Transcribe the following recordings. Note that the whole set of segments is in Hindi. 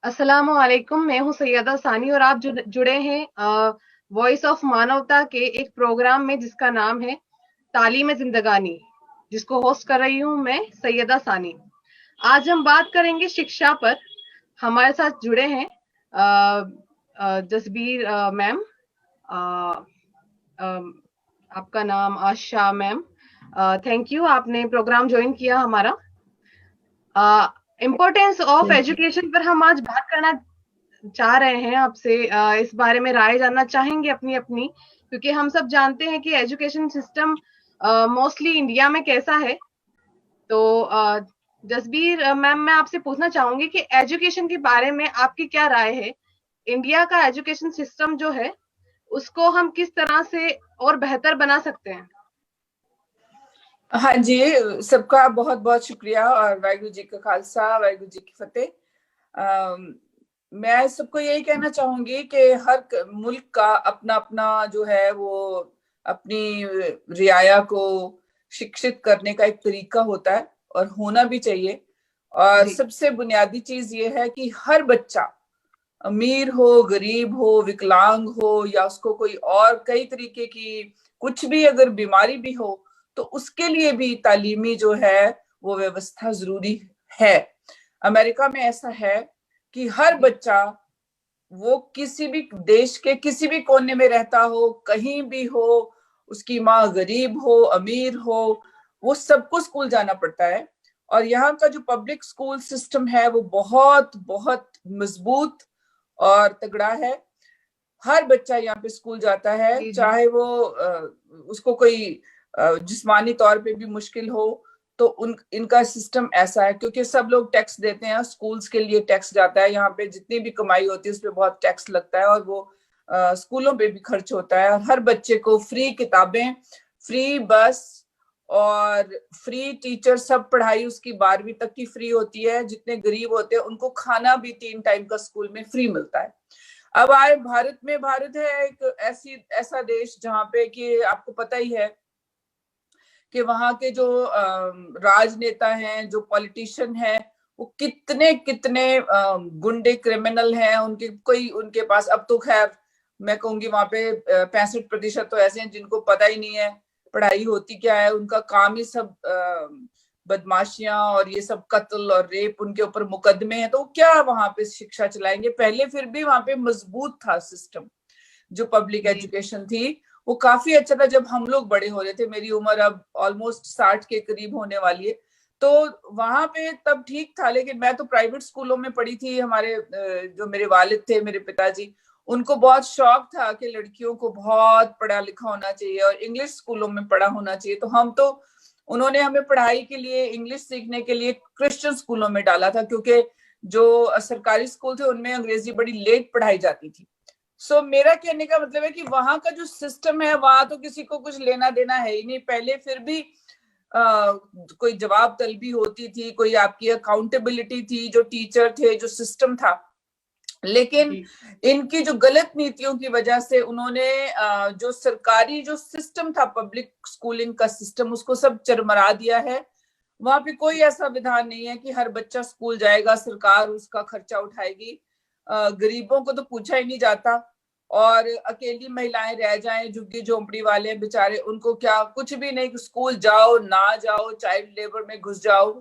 अस्सलामु अलैकुम, मैं हूँ सैयदा सानी और आप जुड़े हैं वॉइस ऑफ मानवता के एक प्रोग्राम में जिसका नाम है तालीम जिंदगानी, जिसको होस्ट कर रही हूँ मैं सैयदा सानी। आज हम बात करेंगे शिक्षा पर। हमारे साथ जुड़े हैं जसबीर मैम, आपका नाम आशा मैम। थैंक यू, आपने प्रोग्राम ज्वाइन किया हमारा। इम्पोर्टेंस ऑफ एजुकेशन पर हम आज बात करना चाह रहे हैं आपसे। इस बारे में राय जानना चाहेंगे अपनी अपनी, क्योंकि हम सब जानते हैं कि एजुकेशन सिस्टम मोस्टली इंडिया में कैसा है। तो जसबीर मैम, मैं आपसे पूछना चाहूंगी कि एजुकेशन के बारे में आपकी क्या राय है। इंडिया का एजुकेशन सिस्टम जो है उसको हम किस तरह से और बेहतर बना सकते हैं। हाँ जी, सबका बहुत बहुत शुक्रिया और वाहिगुरु जी का खालसा वाहिगुरु जी की फतेह। मैं सबको यही कहना चाहूंगी कि हर मुल्क का अपना अपना जो है वो अपनी रियाया को शिक्षित करने का एक तरीका होता है और होना भी चाहिए। और सबसे बुनियादी चीज ये है कि हर बच्चा अमीर हो, गरीब हो, विकलांग हो या उसको कोई और कई तरीके की कुछ भी अगर बीमारी भी हो तो उसके लिए भी तालीमी जो है वो व्यवस्था जरूरी है। अमेरिका में ऐसा है कि हर बच्चा, वो किसी भी देश के किसी भी कोने में रहता हो, कहीं भी हो, उसकी माँ गरीब हो, अमीर हो, वो सबको स्कूल जाना पड़ता है। और यहाँ का जो पब्लिक स्कूल सिस्टम है वो बहुत बहुत मजबूत और तगड़ा है। हर बच्चा यहाँ पे स्कूल जाता है, चाहे वो उसको कोई जिस्मानी तौर पे भी मुश्किल हो तो इनका सिस्टम ऐसा है, क्योंकि सब लोग टैक्स देते हैं, स्कूल्स के लिए टैक्स जाता है। यहाँ पे जितनी भी कमाई होती है उस पर बहुत टैक्स लगता है और वो स्कूलों पे भी खर्च होता है। और हर बच्चे को फ्री किताबें, फ्री बस और फ्री टीचर, सब पढ़ाई उसकी 12वीं तक की फ्री होती है। जितने गरीब होते हैं उनको खाना भी 3 टाइम का स्कूल में फ्री मिलता है। अब आए भारत में, भारत है एक ऐसा देश जहाँ पे कि आपको पता ही है कि वहां के जो राजनेता हैं, जो पॉलिटिशियन हैं, वो कितने कितने गुंडे क्रिमिनल हैं। उनके पास अब तो खैर मैं कहूंगी वहां पे 65% तो ऐसे हैं जिनको पता ही नहीं है पढ़ाई होती क्या है। उनका काम ही सब बदमाशियां और ये सब कत्ल और रेप, उनके ऊपर मुकदमे हैं। तो क्या वहां पे शिक्षा चलाएंगे। पहले फिर भी वहां पे मजबूत था सिस्टम, जो पब्लिक एजुकेशन थी वो काफी अच्छा था। जब हम लोग बड़े हो रहे थे, मेरी उम्र अब ऑलमोस्ट 60 के करीब होने वाली है, तो वहां पे तब ठीक था। लेकिन मैं तो प्राइवेट स्कूलों में पढ़ी थी। हमारे जो मेरे वालिद थे, मेरे पिताजी, उनको बहुत शौक था कि लड़कियों को बहुत पढ़ा लिखा होना चाहिए और इंग्लिश स्कूलों में पढ़ा होना चाहिए। तो उन्होंने हमें पढ़ाई के लिए, इंग्लिश सीखने के लिए क्रिश्चियन स्कूलों में डाला था, क्योंकि जो सरकारी स्कूल थे उनमें अंग्रेजी बड़ी लेट पढ़ाई जाती थी। सो मेरा कहने का मतलब है कि वहां का जो सिस्टम है, वहां तो किसी को कुछ लेना देना है ही नहीं। पहले फिर भी कोई जवाब तलबी होती थी, कोई आपकी अकाउंटेबिलिटी थी, जो टीचर थे, जो सिस्टम था। लेकिन इनकी जो गलत नीतियों की वजह से उन्होंने जो सरकारी जो सिस्टम था, पब्लिक स्कूलिंग का सिस्टम, उसको सब चरमरा दिया है। वहां पे कोई ऐसा विधान नहीं है कि हर बच्चा स्कूल जाएगा, सरकार उसका खर्चा उठाएगी। गरीबों को तो पूछा ही नहीं जाता। और अकेली महिलाएं रह जाएं, झुग्गी झोंपड़ी वाले बेचारे, उनको क्या, कुछ भी नहीं, स्कूल जाओ ना जाओ, चाइल्ड लेबर में घुस जाओ,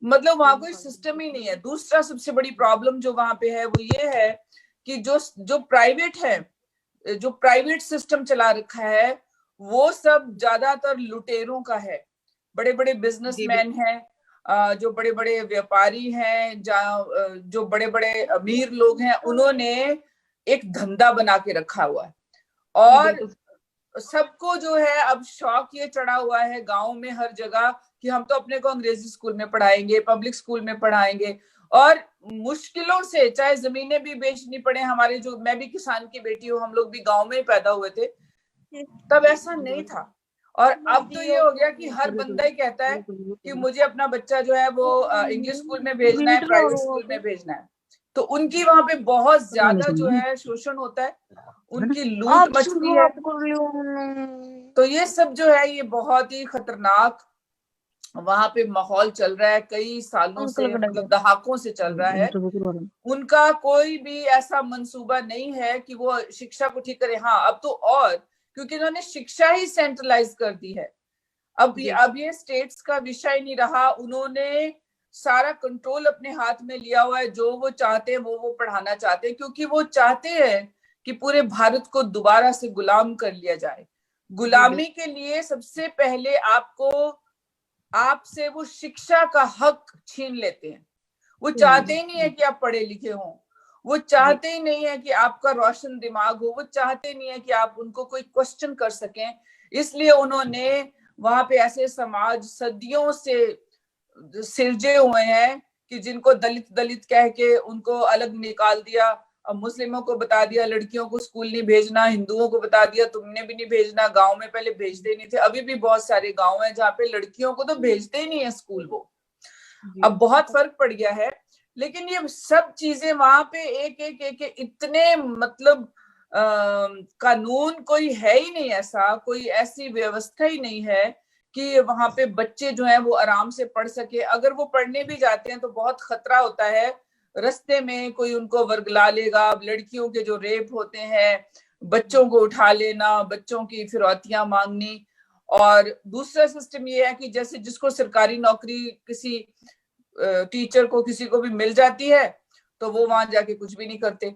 मतलब वहां कोई सिस्टम ही नहीं है। दूसरा सबसे बड़ी प्रॉब्लम जो वहां पे है वो ये है कि जो प्राइवेट है, जो प्राइवेट सिस्टम चला रखा है, वो सब ज्यादातर लुटेरों का है। बड़े बड़े बिजनेसमैन हैं, जो बड़े बड़े व्यापारी हैं, जो बड़े बड़े अमीर लोग हैं, उन्होंने एक धंधा बना के रखा हुआ है। और सबको जो है अब शौक ये चढ़ा हुआ है गांव में हर जगह कि हम तो अपने को अंग्रेजी स्कूल में पढ़ाएंगे, पब्लिक स्कूल में पढ़ाएंगे। और मुश्किलों से चाहे जमीनें भी बेचनी पड़े, हमारे जो, मैं भी किसान की बेटी हूँ, हम लोग भी गांव में ही पैदा हुए थे, तब ऐसा नहीं था। और अब तो ये हो गया कि हर बंदा ही कहता है कि मुझे अपना बच्चा जो है वो इंग्लिश स्कूल में भेजना है, प्राइवेट स्कूल में भेजना है। तो उनकी वहां पे बहुत ज्यादा जो है शोषण होता है, उनकी लूट मचती है। तो ये सब जो है ये बहुत ही खतरनाक वहां पे माहौल चल रहा है, कई सालों से, मतलब दहाकों से चल रहा है। उनका कोई भी ऐसा मंसूबा नहीं है कि वो शिक्षा को ठीक करे। हाँ, अब तो और, क्योंकि इन्होंने शिक्षा ही सेंट्रलाइज कर दी है। अब ये स्टेट्स का विषय नहीं रहा, उन्होंने सारा कंट्रोल अपने हाथ में लिया हुआ है। जो वो चाहते हैं वो पढ़ाना चाहते हैं, क्योंकि वो चाहते हैं कि पूरे भारत को दोबारा से गुलाम कर लिया जाए। गुलामी के लिए सबसे पहले आपसे वो शिक्षा का हक छीन लेते हैं। वो चाहते ही नहीं है कि आप पढ़े लिखे हों, वो चाहते ही नहीं है कि आपका रोशन दिमाग हो, वो चाहते नहीं है कि आप उनको कोई क्वेश्चन कर सकें। इसलिए उन्होंने वहां पे ऐसे समाज सदियों से सिरजे हुए हैं कि जिनको दलित दलित कह के उनको अलग निकाल दिया। अब मुस्लिमों को बता दिया लड़कियों को स्कूल नहीं भेजना, हिंदुओं को बता दिया तुमने भी नहीं भेजना। गांव में पहले भेजते नहीं थे, अभी भी बहुत सारे गांव हैं जहाँ पे लड़कियों को तो भेजते ही नहीं है स्कूल। वो अब बहुत फर्क पड़ गया है। लेकिन ये सब चीजें वहां पे एक एक एक, एक इतने मतलब कानून कोई है ही नहीं, ऐसा कोई ऐसी व्यवस्था ही नहीं है कि वहां पे बच्चे जो हैं वो आराम से पढ़ सके। अगर वो पढ़ने भी जाते हैं तो बहुत खतरा होता है, रास्ते में कोई उनको वर्गला लेगा। लड़कियों के जो रेप होते हैं, बच्चों को उठा लेना, बच्चों की फिरौतियां मांगनी। और दूसरा सिस्टम ये है कि जैसे जिसको सरकारी नौकरी किसी टीचर को किसी को भी मिल जाती है तो वो वहां जाके कुछ भी नहीं करते।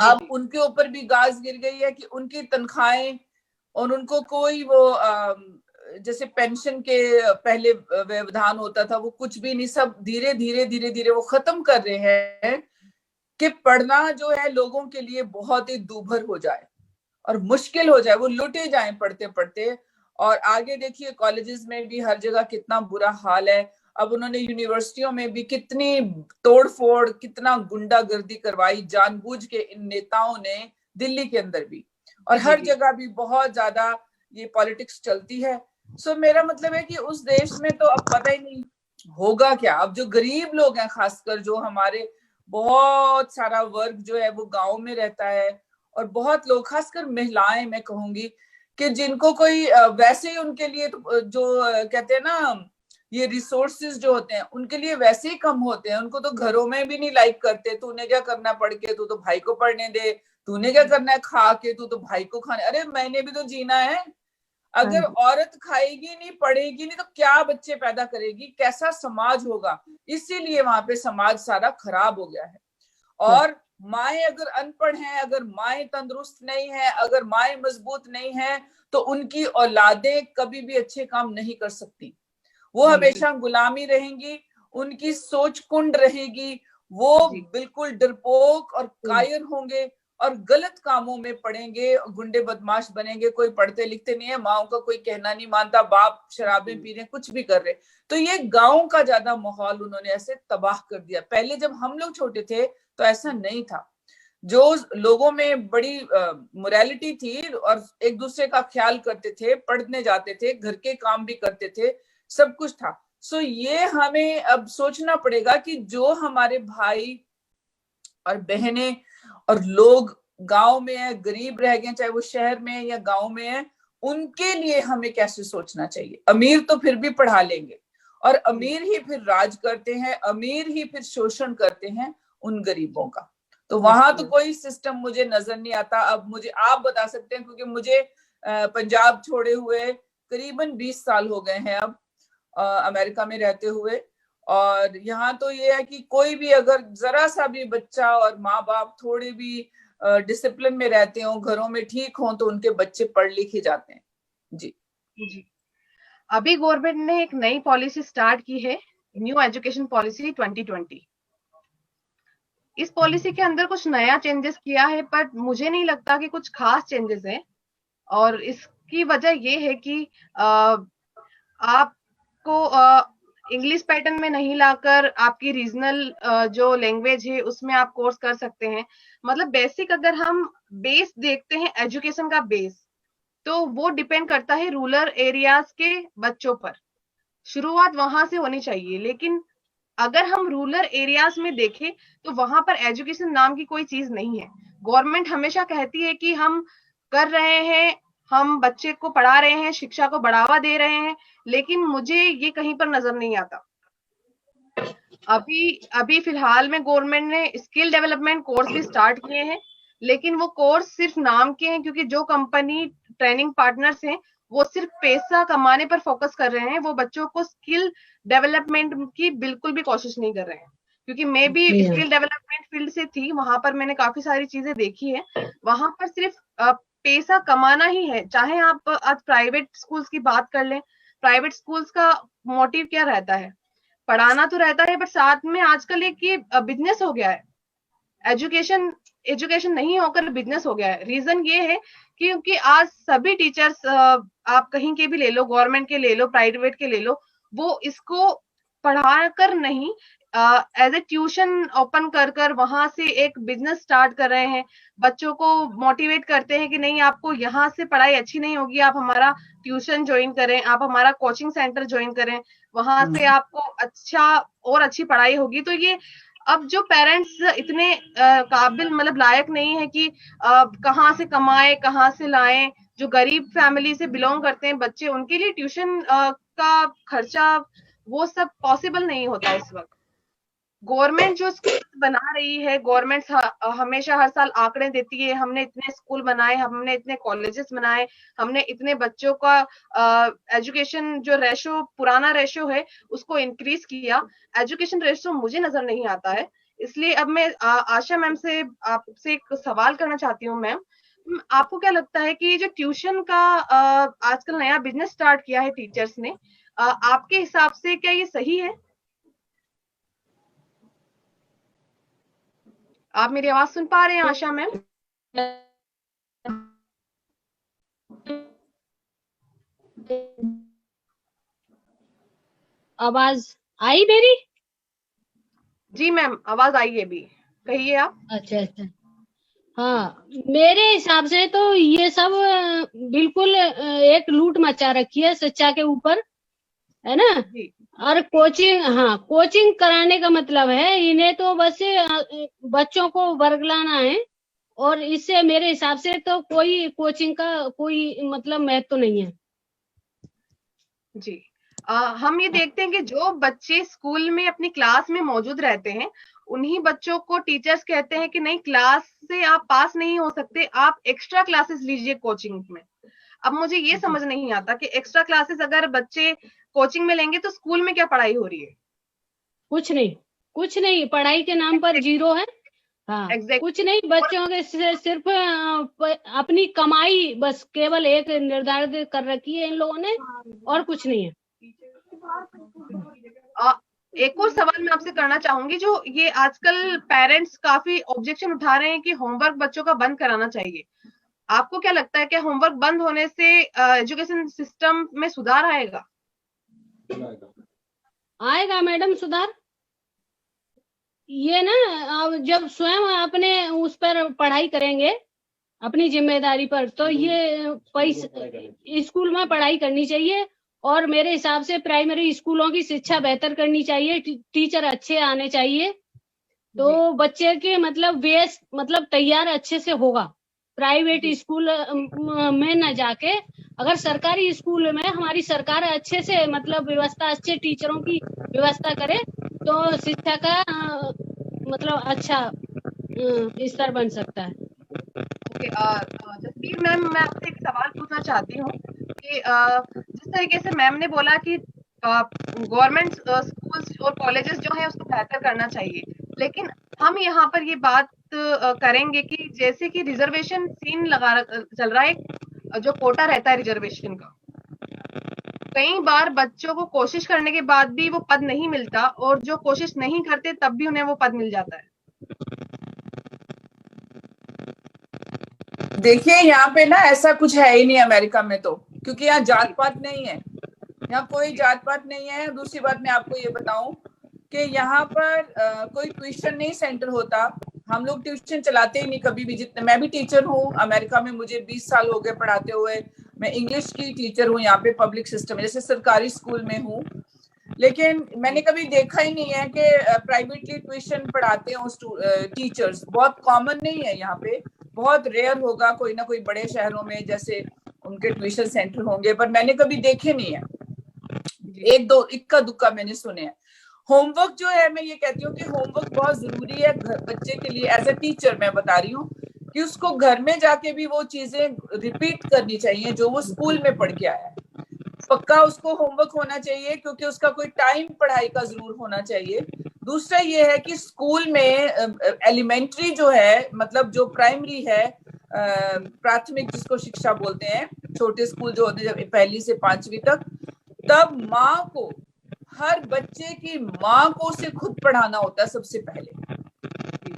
अब उनके ऊपर भी गाज गिर गई है कि उनकी तनख्वाहें और उनको कोई वो जैसे पेंशन के पहले व्यवधान होता था वो कुछ भी नहीं, सब धीरे धीरे वो खत्म कर रहे हैं कि पढ़ना जो है लोगों के लिए बहुत ही दूभर हो जाए और मुश्किल हो जाए, वो लुटे जाएं पढ़ते पढ़ते। और आगे देखिए कॉलेजेस में भी हर जगह कितना बुरा हाल है। अब उन्होंने यूनिवर्सिटियों में भी कितनी तोड़फोड़, कितना गुंडागर्दी करवाई जानबूझ के इन नेताओं ने, दिल्ली के अंदर भी और हर जगह भी बहुत ज्यादा ये पॉलिटिक्स चलती है। सो मेरा मतलब है कि उस देश में तो अब पता ही नहीं होगा क्या। अब जो गरीब लोग हैं, खासकर जो हमारे बहुत सारा वर्ग जो है वो गांव में रहता है, और बहुत लोग खासकर महिलाएं मैं कहूंगी कि जिनको कोई वैसे ही उनके लिए तो जो कहते हैं ना ये रिसोर्सेज जो होते हैं उनके लिए वैसे ही कम होते हैं। उनको तो घरों में भी नहीं लाइक करते, तूने क्या करना पढ़ के, तू तो भाई को पढ़ने दे, तूने क्या करना है खा के, तू तो भाई को खाने। अरे मैंने भी तो जीना है। अगर औरत खाएगी नहीं, पढ़ेगी नहीं तो क्या बच्चे पैदा करेगी, कैसा समाज होगा। इसीलिए वहां पे समाज सारा खराब हो गया है। और माएं अगर अनपढ़ हैं, अगर माएं तंदुरुस्त नहीं है, अगर माएं मजबूत नहीं है तो उनकी औलादें कभी भी अच्छे काम नहीं कर सकती। वो हमेशा गुलामी रहेंगी, उनकी सोच कुंड रहेगी, वो बिल्कुल डरपोक और कायर होंगे और गलत कामों में पड़ेंगे, गुंडे बदमाश बनेंगे। कोई पढ़ते लिखते नहीं है, माओ का कोई कहना नहीं मानता, बाप शराबें पी रहे, कुछ भी कर रहे। तो ये गांव का ज्यादा माहौल उन्होंने ऐसे तबाह कर दिया। पहले जब हम लोग छोटे थे तो ऐसा नहीं था, जो लोगों में बड़ी मोरालिटी थी और एक दूसरे का ख्याल करते थे, पढ़ने जाते थे, घर के काम भी करते थे, सब कुछ था। सो ये हमें अब सोचना पड़ेगा कि जो हमारे भाई और बहनें और लोग गांव में है, गरीब रह गए, चाहे वो शहर में है या गांव में है, उनके लिए हमें कैसे सोचना चाहिए। अमीर तो फिर भी पढ़ा लेंगे और अमीर ही फिर राज करते हैं, अमीर ही फिर शोषण करते हैं उन गरीबों का। तो वहां तो कोई सिस्टम मुझे नजर नहीं आता। अब मुझे आप बता सकते हैं, क्योंकि मुझे पंजाब छोड़े हुए करीबन 20 साल हो गए हैं अब अमेरिका में रहते हुए। और यहाँ तो ये है कि कोई भी अगर जरा सा भी बच्चा और माँ बाप थोड़े भी डिसिप्लिन में रहते हो, घरों में ठीक हो, तो उनके बच्चे पढ़ लिखे जाते हैं। जी जी। अभी गवर्नमेंट ने एक नई पॉलिसी स्टार्ट की है, न्यू एजुकेशन पॉलिसी 2020। इस पॉलिसी के अंदर कुछ नया चेंजेस किया है, पर मुझे नहीं लगता कि कुछ खास चेंजेस है। और इसकी वजह ये है कि आपको इंग्लिश पैटर्न में नहीं लाकर आपकी रीजनल जो लैंग्वेज है उसमें आप कोर्स कर सकते हैं। मतलब बेसिक अगर हम बेस देखते हैं एजुकेशन का बेस, तो वो डिपेंड करता है रूरल एरियाज के बच्चों पर। शुरुआत वहां से होनी चाहिए। लेकिन अगर हम रूरल एरियाज में देखें तो वहां पर एजुकेशन नाम की कोई चीज नहीं है। गवर्नमेंट हमेशा कहती है कि हम कर रहे हैं हम बच्चे को पढ़ा रहे हैं, शिक्षा को बढ़ावा दे रहे हैं, लेकिन मुझे ये कहीं पर नजर नहीं आता। अभी अभी फिलहाल में गवर्नमेंट ने स्किल डेवलपमेंट कोर्स भी स्टार्ट किए हैं, लेकिन वो कोर्स सिर्फ नाम के हैं, क्योंकि जो कंपनी ट्रेनिंग पार्टनर्स हैं वो सिर्फ पैसा कमाने पर फोकस कर रहे हैं, वो बच्चों को स्किल डेवलपमेंट की बिल्कुल भी कोशिश नहीं कर रहे हैं। क्योंकि मैं भी स्किल डेवलपमेंट फील्ड से थी, वहां पर मैंने काफी सारी चीजें देखी है। वहां पर सिर्फ पैसा कमाना ही है। चाहे आप आज प्राइवेट स्कूल्स की बात कर लें, प्राइवेट स्कूल्स का मोटिव क्या रहता है? पढ़ाना तो रहता है, बट साथ में आजकल एक ये बिजनेस हो गया है। एजुकेशन एजुकेशन नहीं होकर बिजनेस हो गया है। रीजन ये है क्योंकि आज सभी टीचर्स, आप कहीं के भी ले लो, गवर्नमेंट के ले लो, प्राइवेट के ले लो, वो इसको पढ़ाकर नहीं, एज ए ट्यूशन ओपन कर कर वहां से एक बिजनेस स्टार्ट कर रहे हैं। बच्चों को मोटिवेट करते हैं कि नहीं, आपको यहाँ से पढ़ाई अच्छी नहीं होगी, आप हमारा ट्यूशन ज्वाइन करें, आप हमारा कोचिंग सेंटर ज्वाइन करें, वहां से आपको अच्छा और अच्छी पढ़ाई होगी। तो ये अब जो पेरेंट्स इतने काबिल मतलब लायक नहीं है कि कहाँ से कमाए कहाँ से लाएं, जो गरीब फैमिली से बिलोंग करते हैं बच्चे, उनके लिए ट्यूशन का खर्चा वो सब पॉसिबल नहीं होता इस वक्त। गवर्नमेंट जो स्कूल बना रही है, गवर्नमेंट हमेशा हर साल आंकड़े देती है, हमने इतने स्कूल बनाए, हमने इतने कॉलेजेस बनाए, हमने इतने बच्चों का एजुकेशन जो रेशो, पुराना रेशो है उसको इंक्रीज किया। एजुकेशन रेशो मुझे नजर नहीं आता है। इसलिए अब मैं आशा मैम से आपसे एक सवाल करना चाहती हूँ। मैम, आपको क्या लगता है कि जो ट्यूशन का आजकल नया बिजनेस स्टार्ट किया है टीचर्स ने, आपके हिसाब से क्या ये सही है? आप मेरी आवाज सुन पा रहे हैं आशा मैम? आवाज आई मेरी? जी मैम, आवाज आई है, भी कहिए आप। अच्छा अच्छा। हाँ, मेरे हिसाब से तो ये सब बिल्कुल एक लूट मचा रखी है शिक्षा के ऊपर, है ना। जी और कोचिंग, हाँ, कोचिंग कराने का मतलब है इन्हें तो बस बच्चों को वर्गलाना है, और इससे मेरे हिसाब से तो कोई कोचिंग का कोई मतलब महत्व नहीं है। जी। हम ये देखते हैं कि जो बच्चे स्कूल में अपनी क्लास में मौजूद रहते हैं, उन्हीं बच्चों को टीचर्स कहते हैं कि नहीं, क्लास से आप पास नहीं हो सकते, आप एक्स्ट्रा क्लासेस लीजिए कोचिंग में। अब मुझे ये समझ नहीं आता कि एक्स्ट्रा क्लासेस अगर बच्चे कोचिंग में लेंगे तो स्कूल में क्या पढ़ाई हो रही है? कुछ नहीं, कुछ नहीं, पढ़ाई के नाम पर जीरो है। हाँ, कुछ नहीं, बच्चों के सिर्फ अपनी कमाई बस केवल एक निर्धारित कर रखी है इन लोगों ने, और कुछ नहीं है। एक और सवाल मैं आपसे करना चाहूंगी, जो ये आजकल पेरेंट्स काफी ऑब्जेक्शन उठा रहे हैं कि होमवर्क बच्चों का बंद कराना चाहिए। आपको क्या लगता है कि होमवर्क बंद होने से एजुकेशन सिस्टम में सुधार आएगा? आएगा मैडम सुधार। ये ना, जब स्वयं अपने उस पर पढ़ाई करेंगे अपनी जिम्मेदारी पर, तो ये स्कूल में पढ़ाई करनी चाहिए। और मेरे हिसाब से प्राइमरी स्कूलों की शिक्षा बेहतर करनी चाहिए, टीचर अच्छे आने चाहिए, तो बच्चे के मतलब बेस मतलब तैयार अच्छे से होगा। प्राइवेट स्कूल में न जाके अगर सरकारी स्कूल में हमारी सरकार अच्छे से मतलब व्यवस्था, अच्छे टीचरों की व्यवस्था करे, तो शिक्षा का मतलब अच्छा स्तर बन सकता है। जसबीर मैम, मैं आपसे एक सवाल पूछना चाहती हूँ कि जिस तरीके से मैम ने बोला कि गवर्नमेंट स्कूल्स और कॉलेजेस जो है उसको बेहतर करना चाहिए, लेकिन हम यहाँ पर ये बात करेंगे कि जैसे कि रिजर्वेशन सीन चल रहा है, जो कोटा रहता है रिजर्वेशन का, कई बार बच्चों को कोशिश करने के बाद भी वो पद नहीं मिलता, और जो कोशिश नहीं करते तब भी उन्हें वो पद मिल जाता है। देखिए, यहाँ पे ना ऐसा कुछ है ही नहीं अमेरिका में, तो क्योंकि यहाँ जात पात नहीं है, यहाँ कोई जात पात नहीं है। दूसरी बात मैं आपको ये बताऊं कि यहाँ पर कोई ट्यूशन नहीं सेंटर होता। हम लोग ट्यूशन चलाते ही नहीं कभी भी। जितने, मैं भी टीचर हूँ अमेरिका में, मुझे 20 साल हो गए पढ़ाते हुए। मैं इंग्लिश की टीचर हूँ, यहाँ पे पब्लिक सिस्टम है, जैसे सरकारी स्कूल में हूँ, लेकिन मैंने कभी देखा ही नहीं है कि प्राइवेटली ट्यूशन पढ़ाते हो टीचर्स। बहुत कॉमन नहीं है यहाँ पे, बहुत रेयर होगा। कोई ना कोई बड़े शहरों में, जैसे उनके ट्यूशन सेंटर होंगे, पर मैंने कभी देखे नहीं है, एक दो इक्का दुक्का मैंने सुने हैं। होमवर्क जो है, मैं ये कहती हूँ कि होमवर्क बहुत जरूरी है बच्चे के लिए। एज ए टीचर मैं बता रही हूँ कि उसको घर में जाके भी वो चीजें रिपीट करनी चाहिए जो वो स्कूल में पढ़ के आया है। पक्का उसको होमवर्क होना चाहिए, क्योंकि उसका कोई टाइम पढ़ाई का जरूर होना चाहिए। दूसरा ये है कि स्कूल में एलिमेंट्री जो है, मतलब जो प्राइमरी है, प्राथमिक जिसको शिक्षा बोलते हैं, छोटे स्कूल जो होते हैं पहली से 5वीं तक, तब माँ को, हर बच्चे की माँ को उसे खुद पढ़ाना होता है।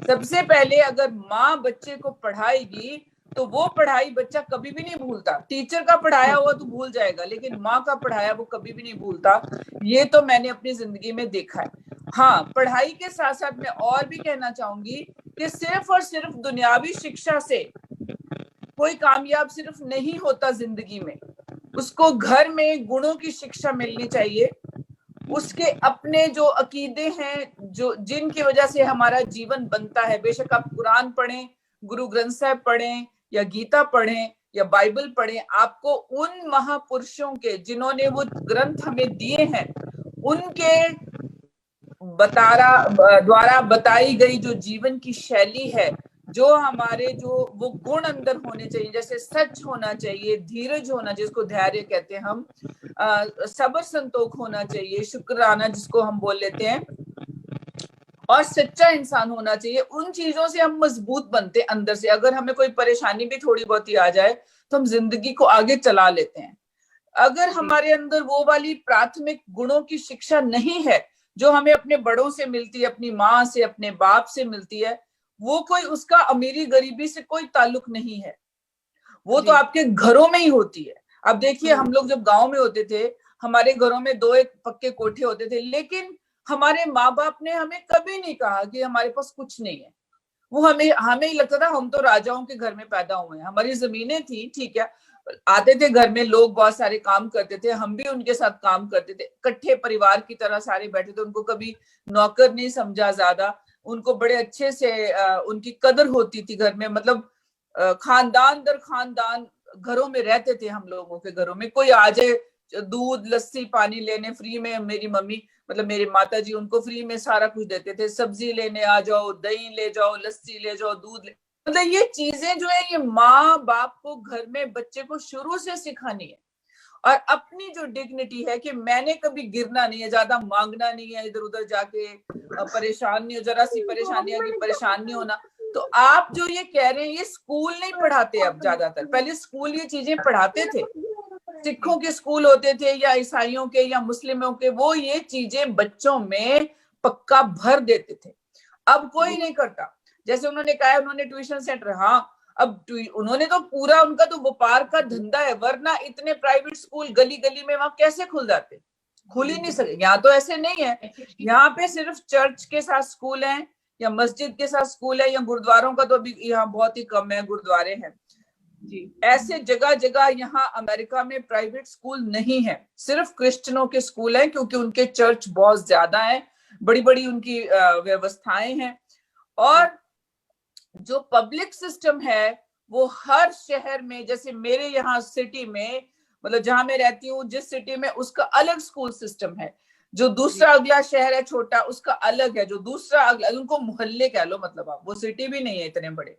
सबसे पहले अगर माँ बच्चे को पढ़ाएगी तो वो पढ़ाई बच्चा कभी भी नहीं भूलता। टीचर का पढ़ाया हुआ तो भूल जाएगा, लेकिन माँ का पढ़ाया वो कभी भी नहीं भूलता। ये तो मैंने अपनी जिंदगी में देखा है। हाँ, पढ़ाई के साथ साथ मैं और भी कहना चाहूंगी कि सिर्फ और सिर्फ दुनियावी शिक्षा से कोई कामयाब सिर्फ नहीं होता जिंदगी में। उसको घर में गुणों की शिक्षा मिलनी चाहिए, उसके अपने जो अकीदे हैं, जो जिनकी वजह से हमारा जीवन बनता है। बेशक आप कुरान पढ़ें, गुरु ग्रंथ साहब पढ़ें, या गीता पढ़ें, या बाइबल पढ़ें, आपको उन महापुरुषों के, जिन्होंने वो ग्रंथ हमें दिए हैं, उनके द्वारा बताई गई जो जीवन की शैली है, जो हमारे जो वो गुण अंदर होने चाहिए, जैसे सच होना चाहिए, धीरज होना जिसको धैर्य कहते हैं हम, सब्र संतोख होना चाहिए, शुक्राना जिसको हम बोल लेते हैं, और सच्चा इंसान होना चाहिए। उन चीजों से हम मजबूत बनते अंदर से। अगर हमें कोई परेशानी भी थोड़ी बहुत ही आ जाए तो हम जिंदगी को आगे चला लेते हैं। अगर हमारे अंदर वो वाली प्राथमिक गुणों की शिक्षा नहीं है जो हमें अपने बड़ों से मिलती है, अपनी माँ से, अपने बाप से मिलती है, वो कोई, उसका अमीरी गरीबी से कोई ताल्लुक नहीं है, वो तो आपके घरों में ही होती है। अब देखिए, हम लोग जब गांव में होते थे, हमारे घरों में 2-1 पक्के कोठे होते थे, लेकिन हमारे माँ बाप ने हमें कभी नहीं कहा कि हमारे पास कुछ नहीं है। वो हमें ही लगता था हम तो राजाओं के घर में पैदा हुए हैं। हमारी जमीनें थी, ठीक है, आते थे घर में लोग, बहुत सारे काम करते थे, हम भी उनके साथ काम करते थे, इकट्ठे परिवार की तरह सारे बैठे थे। उनको कभी नौकर नहीं समझा ज्यादा, उनको बड़े अच्छे से उनकी कदर होती थी घर में। मतलब खानदान दर खानदान घरों में रहते थे हम लोगों के घरों में। कोई आ जाए दूध लस्सी पानी लेने फ्री में, मेरी मम्मी, मतलब मेरी माता जी, उनको फ्री में सारा कुछ देते थे। सब्जी लेने आ जाओ, दही ले जाओ, लस्सी ले जाओ, दूध ले, मतलब ये चीजें जो है, ये माँ बाप को घर में बच्चे को शुरू से सिखानी है। और अपनी जो डिग्निटी है कि मैंने कभी गिरना नहीं है, ज्यादा मांगना नहीं है, इधर उधर जाके परेशान नहीं हो, जरा सी परेशानी आ गई परेशान नहीं होना। तो आप जो ये कह रहे हैं, ये स्कूल नहीं पढ़ाते अब ज्यादातर। पहले स्कूल ये चीजें पढ़ाते थे, सिखों के स्कूल होते थे या ईसाइयों के या मुस्लिमों के, वो ये चीजें बच्चों में पक्का भर देते थे। अब कोई नहीं करता। जैसे उन्होंने कहा, उन्होंने ट्यूशन सेंटर, हाँ, अब उन्होंने तो पूरा, उनका तो व्यापार का धंधा है, वरना इतने प्राइवेट स्कूल गली गली में वहां कैसे खुल जाते? खुल ही नहीं सके। यहाँ तो ऐसे नहीं है, यहाँ पे सिर्फ चर्च के साथ स्कूल है, या मस्जिद के साथ स्कूल है, या गुरुद्वारों का तो अभी यहाँ बहुत ही कम है, गुरुद्वारे हैं जी। ऐसे जगह जगह यहाँ अमेरिका में प्राइवेट स्कूल नहीं है, सिर्फ क्रिश्चियनों के स्कूल हैं, क्योंकि उनके चर्च बहुत ज्यादा हैं, बड़ी बड़ी उनकी व्यवस्थाएं हैं। और जो पब्लिक सिस्टम है वो हर शहर में, जैसे मेरे यहाँ सिटी में, मतलब जहां मैं रहती हूँ जिस सिटी में, उसका अलग स्कूल सिस्टम है। जो दूसरा अगला शहर है छोटा, उसका अलग है। जो दूसरा अगला, उनको मोहल्ले कह लो, मतलब आप, वो सिटी भी नहीं है इतने बड़े,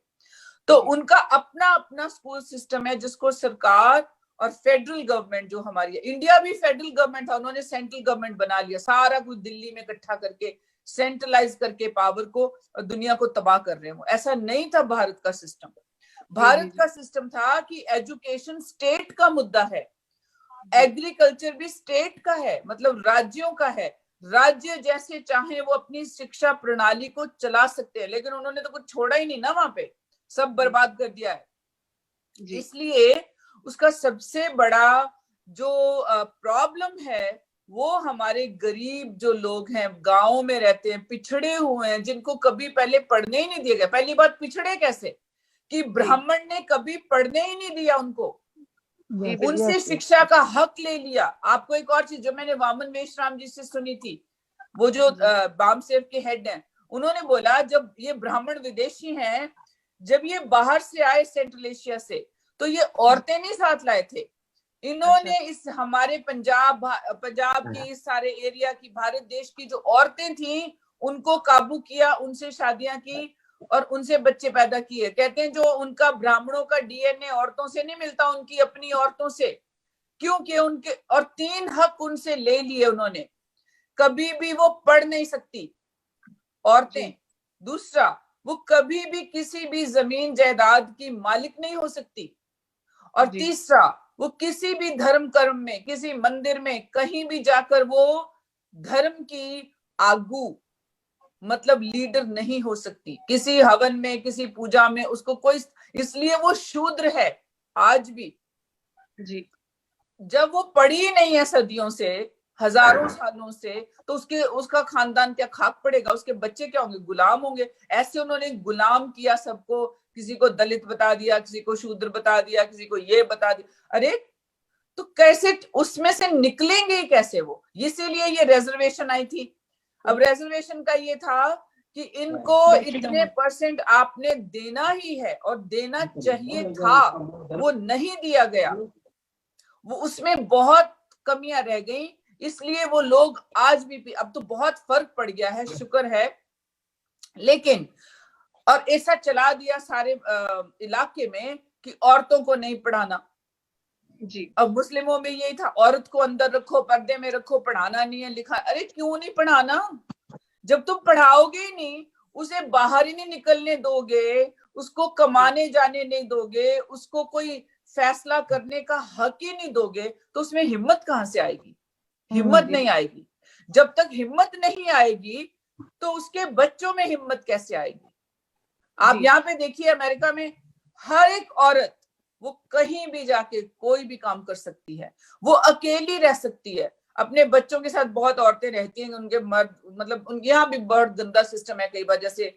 तो उनका अपना अपना स्कूल सिस्टम है, जिसको सरकार और फेडरल गवर्नमेंट, जो हमारी है, इंडिया भी फेडरल गवर्नमेंट था, उन्होंने सेंट्रल गवर्नमेंट बना लिया, सारा कुछ दिल्ली में इकट्ठा करके, सेंट्रलाइज करके पावर को, दुनिया को तबाह कर रहे हो। ऐसा नहीं था भारत का सिस्टम। भारत का सिस्टम था कि एजुकेशन स्टेट का मुद्दा है, एग्रीकल्चर भी स्टेट का है, मतलब राज्यों का है। राज्य जैसे चाहे वो अपनी शिक्षा प्रणाली को चला सकते हैं, लेकिन उन्होंने तो कुछ छोड़ा ही नहीं ना, वहां पे सब बर्बाद कर दिया है। इसलिए उसका सबसे बड़ा जो प्रॉब्लम है, वो हमारे गरीब जो लोग हैं, गांवों में रहते हैं, पिछड़े हुए हैं, जिनको कभी पहले पढ़ने ही नहीं दिया गया। पहली बात, पिछड़े कैसे कि ब्राह्मण ने कभी पढ़ने ही नहीं दिया उनको, उनसे शिक्षा का हक ले लिया। आपको एक और चीज जो मैंने वामन मेश्राम जी से सुनी थी, वो जो बामसेव के हेड हैं, उन्होंने बोला जब ये ब्राह्मण विदेशी हैं, जब ये बाहर से आए सेंट्रल एशिया से, तो ये औरतें नहीं साथ लाए थे, इन्होंने इस हमारे पंजाब के इस सारे एरिया की, भारत देश की जो औरतें थी उनको काबू किया, उनसे शादियां की और उनसे बच्चे पैदा किए। कहते हैं जो उनका ब्राह्मणों का डीएनए औरतों से नहीं मिलता, उनकी अपनी औरतों से, क्योंकि उनके और 3 हक उनसे ले लिए उन्होंने। कभी भी वो पढ़ नहीं सकती औरतें, दूसरा वो कभी भी किसी भी जमीन जायदाद की मालिक नहीं हो सकती, और तीसरा वो किसी भी धर्म कर्म में, किसी मंदिर में कहीं भी जाकर वो धर्म की आगू मतलब लीडर नहीं हो सकती, किसी हवन में, किसी पूजा में उसको कोई, इसलिए वो शूद्र है आज भी जी। जब वो पढ़ी नहीं है सदियों से, हजारों सालों से, तो उसका खानदान क्या खाक पड़ेगा, उसके बच्चे क्या होंगे, गुलाम होंगे। ऐसे उन्होंने गुलाम किया सबको, किसी को दलित बता दिया, किसी को शूद्र बता दिया, किसी को ये बता दिया। अरे तो कैसे उसमें से निकलेंगे कैसे वो, इसीलिए ये रिजर्वेशन आई थी। अब रिजर्वेशन का ये था कि इनको इतने % आपने देना ही है और देना चाहिए था, वो नहीं दिया गया, वो उसमें बहुत कमियां रह गई, इसलिए वो लोग आज भी, अब तो बहुत फर्क पड़ गया है, शुक्र है। लेकिन और ऐसा चला दिया सारे इलाके में कि औरतों को नहीं पढ़ाना जी। अब मुस्लिमों में यही था, औरत को अंदर रखो, पर्दे में रखो, पढ़ाना नहीं है, लिखा। अरे क्यों नहीं पढ़ाना, जब तुम पढ़ाओगे ही नहीं, उसे बाहर ही नहीं निकलने दोगे, उसको कमाने जाने नहीं दोगे, उसको कोई फैसला करने का हक ही नहीं दोगे, तो उसमें हिम्मत कहां से आएगी, हिम्मत नहीं आएगी। जब तक हिम्मत नहीं आएगी तो उसके बच्चों में हिम्मत कैसे आएगी। आप यहाँ पे देखिए अमेरिका में हर एक औरत वो कहीं भी जाके कोई भी काम कर सकती है, वो अकेली रह सकती है अपने बच्चों के साथ। बहुत औरतें रहती हैं, उनके मर्द मतलब उनके यहाँ भी बहुत गंदा सिस्टम है कई बार, जैसे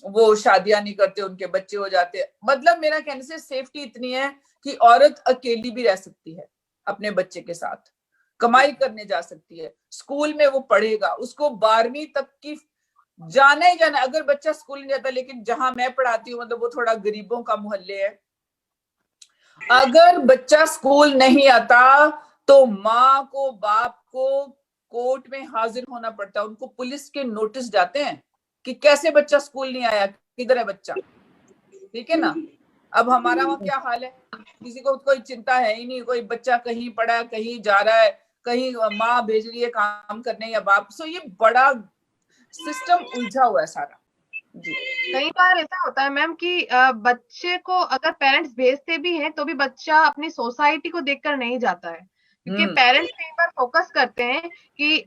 वो शादियां नहीं करते, उनके बच्चे हो जाते। मतलब मेरा कहने से सेफ्टी इतनी है कि औरत अकेली भी रह सकती है अपने बच्चे के साथ, कमाई करने जा सकती है, स्कूल में वो पढ़ेगा, उसको 12वीं तक की जाना ही जाना। अगर बच्चा स्कूल नहीं जाता, लेकिन जहां मैं पढ़ाती हूँ मतलब वो थोड़ा गरीबों का मोहल्ले है, अगर बच्चा स्कूल नहीं आता तो माँ को, बाप को कोर्ट में हाजिर होना पड़ता है, उनको पुलिस के नोटिस जाते हैं कि कैसे बच्चा स्कूल नहीं आया, किधर है बच्चा, ठीक है ना। अब हमारा वहां क्या हाल है, किसी को कोई चिंता है ही नहीं, कोई बच्चा कहीं पड़ा, कहीं जा रहा है, कहीं माँ भेज रही है काम करने या बाप। सो ये बड़ा सिस्टम उलझा हुआ है सारा जी। कई बार ऐसा होता है मैम कि बच्चे को अगर पेरेंट्स भेजते भी हैं तो भी बच्चा अपनी सोसाइटी को देखकर नहीं जाता है, क्योंकि पेरेंट्स कई बार फोकस करते हैं कि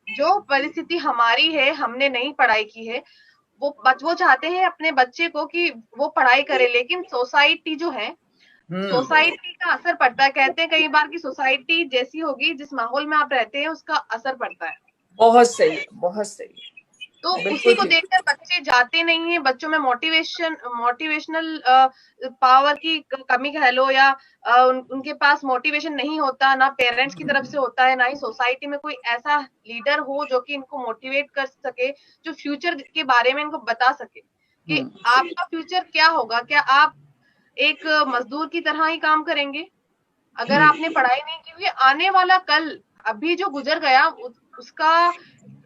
जो परिस्थिति हमारी है, हमने नहीं पढ़ाई की है, वो चाहते हैं अपने बच्चे को कि वो पढ़ाई करे, लेकिन सोसाइटी जो है, सोसाइटी का असर पड़ता है। कहते हैं कई बार कि सोसाइटी जैसी होगी, जिस माहौल में आप रहते हैं उसका असर पड़ता है। बहुत सही, बहुत सही। तो उसी को देखकर बच्चे जाते नहीं है, बच्चों में मोटिवेशनल पावर की कमी कह लो, या उनके पास मोटिवेशन नहीं होता, ना पेरेंट्स की तरफ से होता है, ना ही सोसाइटी में कोई ऐसा लीडर हो जो कि इनको मोटिवेट कर सके, जो फ्यूचर के बारे में इनको बता सके कि आपका फ्यूचर क्या होगा, क्या आप एक मजदूर की तरह ही काम करेंगे अगर आपने पढ़ाई नहीं की हुई। आने वाला कल अभी जो गुजर गया उसका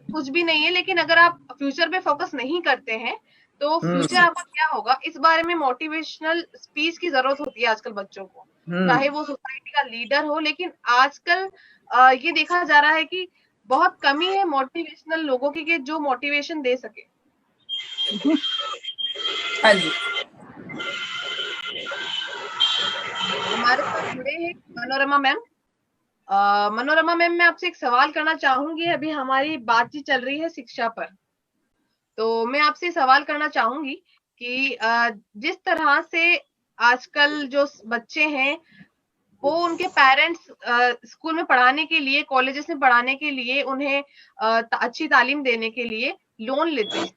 कुछ भी नहीं है, लेकिन अगर आप फ्यूचर पे फोकस नहीं करते हैं तो फ्यूचर आपका क्या होगा, इस बारे में मोटिवेशनल स्पीच की जरूरत होती है आजकल बच्चों को, चाहे वो सोसाइटी का लीडर हो। लेकिन आजकल ये देखा जा रहा है कि बहुत कमी है मोटिवेशनल लोगों की, जो मोटिवेशन दे सके। हाँ जी। हमारे साथ जुड़े हैं मनोरमा मैम। मनोरमा मैम, मैं आपसे एक सवाल करना चाहूंगी। अभी हमारी बातचीत चल रही है शिक्षा पर, तो मैं आपसे सवाल करना चाहूंगी कि जिस तरह से आजकल जो बच्चे हैं वो उनके पेरेंट्स स्कूल में पढ़ाने के लिए, कॉलेजेस में पढ़ाने के लिए, उन्हें अच्छी तालीम देने के लिए लोन लेते हैं,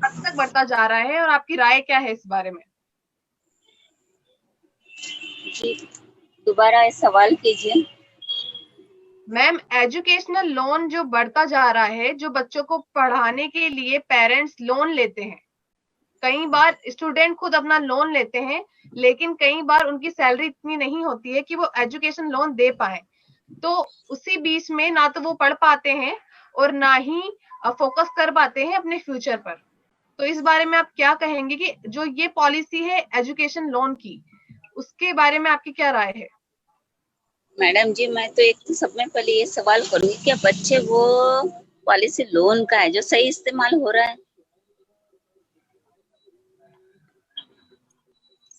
हद तक बढ़ता जा रहा है, और आपकी राय क्या है इस बारे में? जी दोबारा सवाल कीजिए मैम। एजुकेशनल लोन जो बढ़ता जा रहा है, जो बच्चों को पढ़ाने के लिए पेरेंट्स लोन लेते हैं, कई बार स्टूडेंट खुद अपना लोन लेते हैं, लेकिन कई बार उनकी सैलरी इतनी नहीं होती है कि वो एजुकेशन लोन दे पाए। तो उसी बीच में ना तो वो पढ़ पाते हैं और ना ही फोकस कर पाते हैं अपने फ्यूचर पर। तो इस बारे में आप क्या कहेंगे कि जो ये पॉलिसी है एजुकेशन लोन की, उसके बारे में आपकी क्या राय है? मैडम जी, मैं तो एक तो सब में पहले ये सवाल करूंगी, क्या बच्चे वो पॉलिसी लोन का है जो सही इस्तेमाल हो रहा है?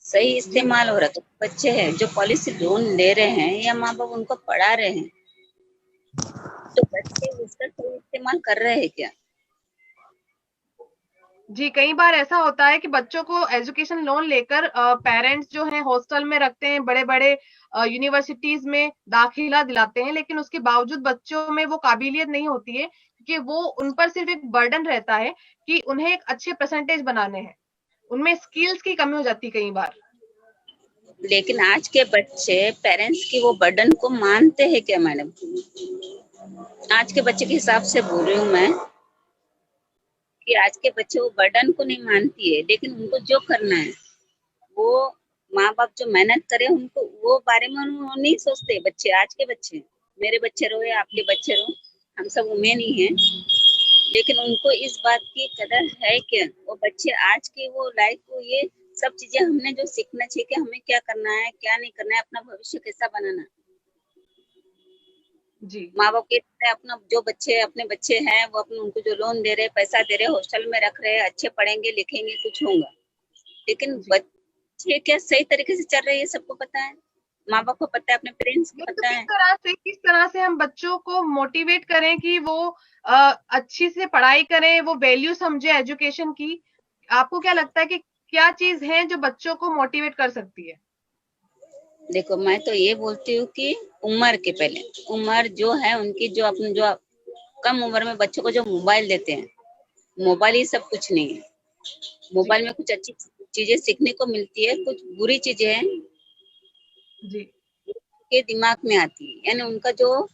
सही इस्तेमाल हो रहा है तो बच्चे हैं जो पॉलिसी लोन ले रहे हैं या माँ बाप उनको पढ़ा रहे हैं, तो बच्चे उसका सही इस्तेमाल कर रहे हैं क्या? जी, कई बार ऐसा होता है कि बच्चों को एजुकेशन लोन लेकर पेरेंट्स जो हैं हॉस्टल में रखते हैं, बड़े-बड़े यूनिवर्सिटीज में दाखिला दिलाते हैं, लेकिन उसके बावजूद बच्चों में वो काबिलियत नहीं होती है कि वो उन पर सिर्फ एक बर्डन रहता है कि उन्हें एक अच्छे परसेंटेज बनाने हैं। उनमें स्किल्स की कमी हो जाती है कई बार। लेकिन आज के बच्चे पेरेंट्स की वो बर्डन को मानते हैं क्या मैडम? आज के बच्चे के हिसाब से बोल रही हूँ मैं कि आज के बच्चे वो बर्डन को नहीं मानती है, लेकिन उनको जो करना है वो माँ बाप जो मेहनत करे उनको वो बारे में वो नहीं सोचते। बच्चे, आज के बच्चे, मेरे बच्चे रहो या आपके बच्चे रहो, हम सब उम्मीद ही हैं, लेकिन उनको इस बात की कदर है क्या? वो बच्चे आज के वो लाइफ को ये सब चीजें हमने जो सीखना चाहिए कि हमें क्या करना है, क्या नहीं करना है, अपना भविष्य कैसा बनाना। जी, माँ बाप के अपना जो बच्चे अपने बच्चे हैं वो अपने उनको जो लोन दे रहे, पैसा दे रहे, हॉस्टल में रख रहे, अच्छे पढ़ेंगे लिखेंगे कुछ होगा, लेकिन जी। बच्चे क्या सही तरीके से चल रहे हैं ये सबको पता है, माँ बाप को पता है, अपने पेरेंट्स को नहीं, तो पता है। किस तरह से हम बच्चों को मोटिवेट करें कि वो अच्छी से पढ़ाई करें, वो वैल्यू समझे एजुकेशन की? आपको क्या लगता है कि क्या चीज है जो बच्चों को मोटिवेट कर सकती है? देखो, मैं तो ये बोलती हूँ कि उम्र के पहले उम्र जो है उनकी, जो अपने जो कम उम्र में बच्चों को जो मोबाइल देते हैं, मोबाइल ही सब कुछ नहीं है। मोबाइल में कुछ अच्छी चीजें सीखने को मिलती है, कुछ बुरी चीजें हैं जी, के दिमाग में आती है, यानी उनका जो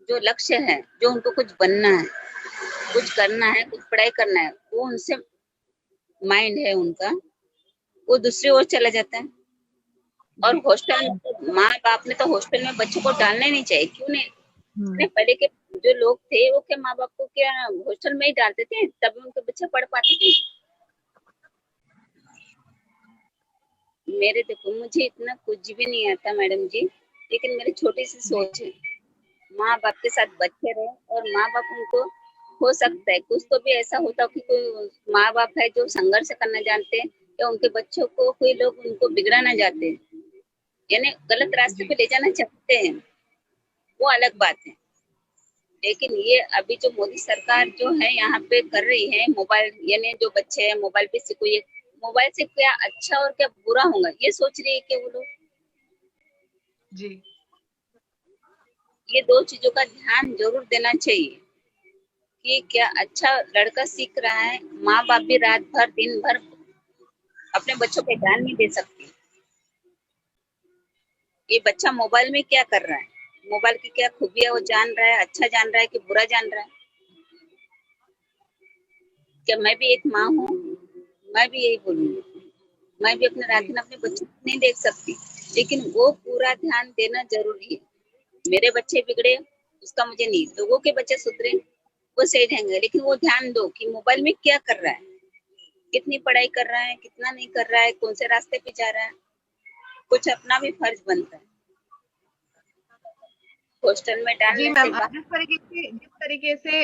जो लक्ष्य है, जो उनको कुछ बनना है, कुछ करना है, कुछ पढ़ाई करना है, वो उनसे माइंड है उनका, वो दूसरी ओर चला जाता है। और जी। हॉस्टल में तो माँ बाप ने तो हॉस्टल में बच्चों को डालना ही नहीं चाहिए। क्यों नहीं? अपने पहले के जो लोग थे वो क्या माँ बाप को क्या हॉस्टल में ही डालते थे, तभी उनके बच्चे पढ़ पाते थे। मेरे देखो, मुझे इतना कुछ भी नहीं आता मैडम जी, लेकिन मेरी छोटी सी जी, सोच है, माँ बाप के साथ बच्चे रहे और माँ बाप उनको, हो सकता है कुछ तो भी ऐसा होता हो कि कोई माँ बाप है जो संघर्ष करना जानते हैं या उनके बच्चों को कोई लोग उनको बिगड़ाना चाहते हैं, यानी गलत रास्ते जी, पे ले जाना चाहते हैं, वो अलग बात है। लेकिन ये अभी जो मोदी सरकार जो है यहाँ पे कर रही है, मोबाइल यानी जो बच्चे हैं मोबाइल पे सीखो, ये मोबाइल से क्या अच्छा और क्या बुरा होगा ये सोच रही है कि वो लोग, जी। ये दो चीजों का ध्यान जरूर देना चाहिए कि क्या अच्छा लड़का सीख रहा है, माँ बाप भी रात भर दिन भर अपने बच्चों पे ध्यान नहीं दे सकती, ये बच्चा मोबाइल में क्या कर रहा है, मोबाइल की क्या खूबियां वो जान रहा है, अच्छा जान रहा है कि बुरा जान रहा है। क्या मैं भी एक माँ हूँ, मैं भी यही बोलूंगी, मैं भी अपने रात जी, दिन अपने बच्चों को नहीं देख सकती, लेकिन वो पूरा ध्यान देना जरूरी है। मेरे बच्चे बिगड़े उसका मुझे नहीं, लोगों के बच्चे सुधरे वो सही रहेंगे, लेकिन वो ध्यान दो कि मोबाइल में क्या कर रहा है, कितनी पढ़ाई कर रहा है, कितना नहीं कर रहा है, कौन से रास्ते पे जा रहा है, कुछ अपना भी फर्ज बनता है। हॉस्टल में जी डालने से मैम, बाहर, जिस तरीके से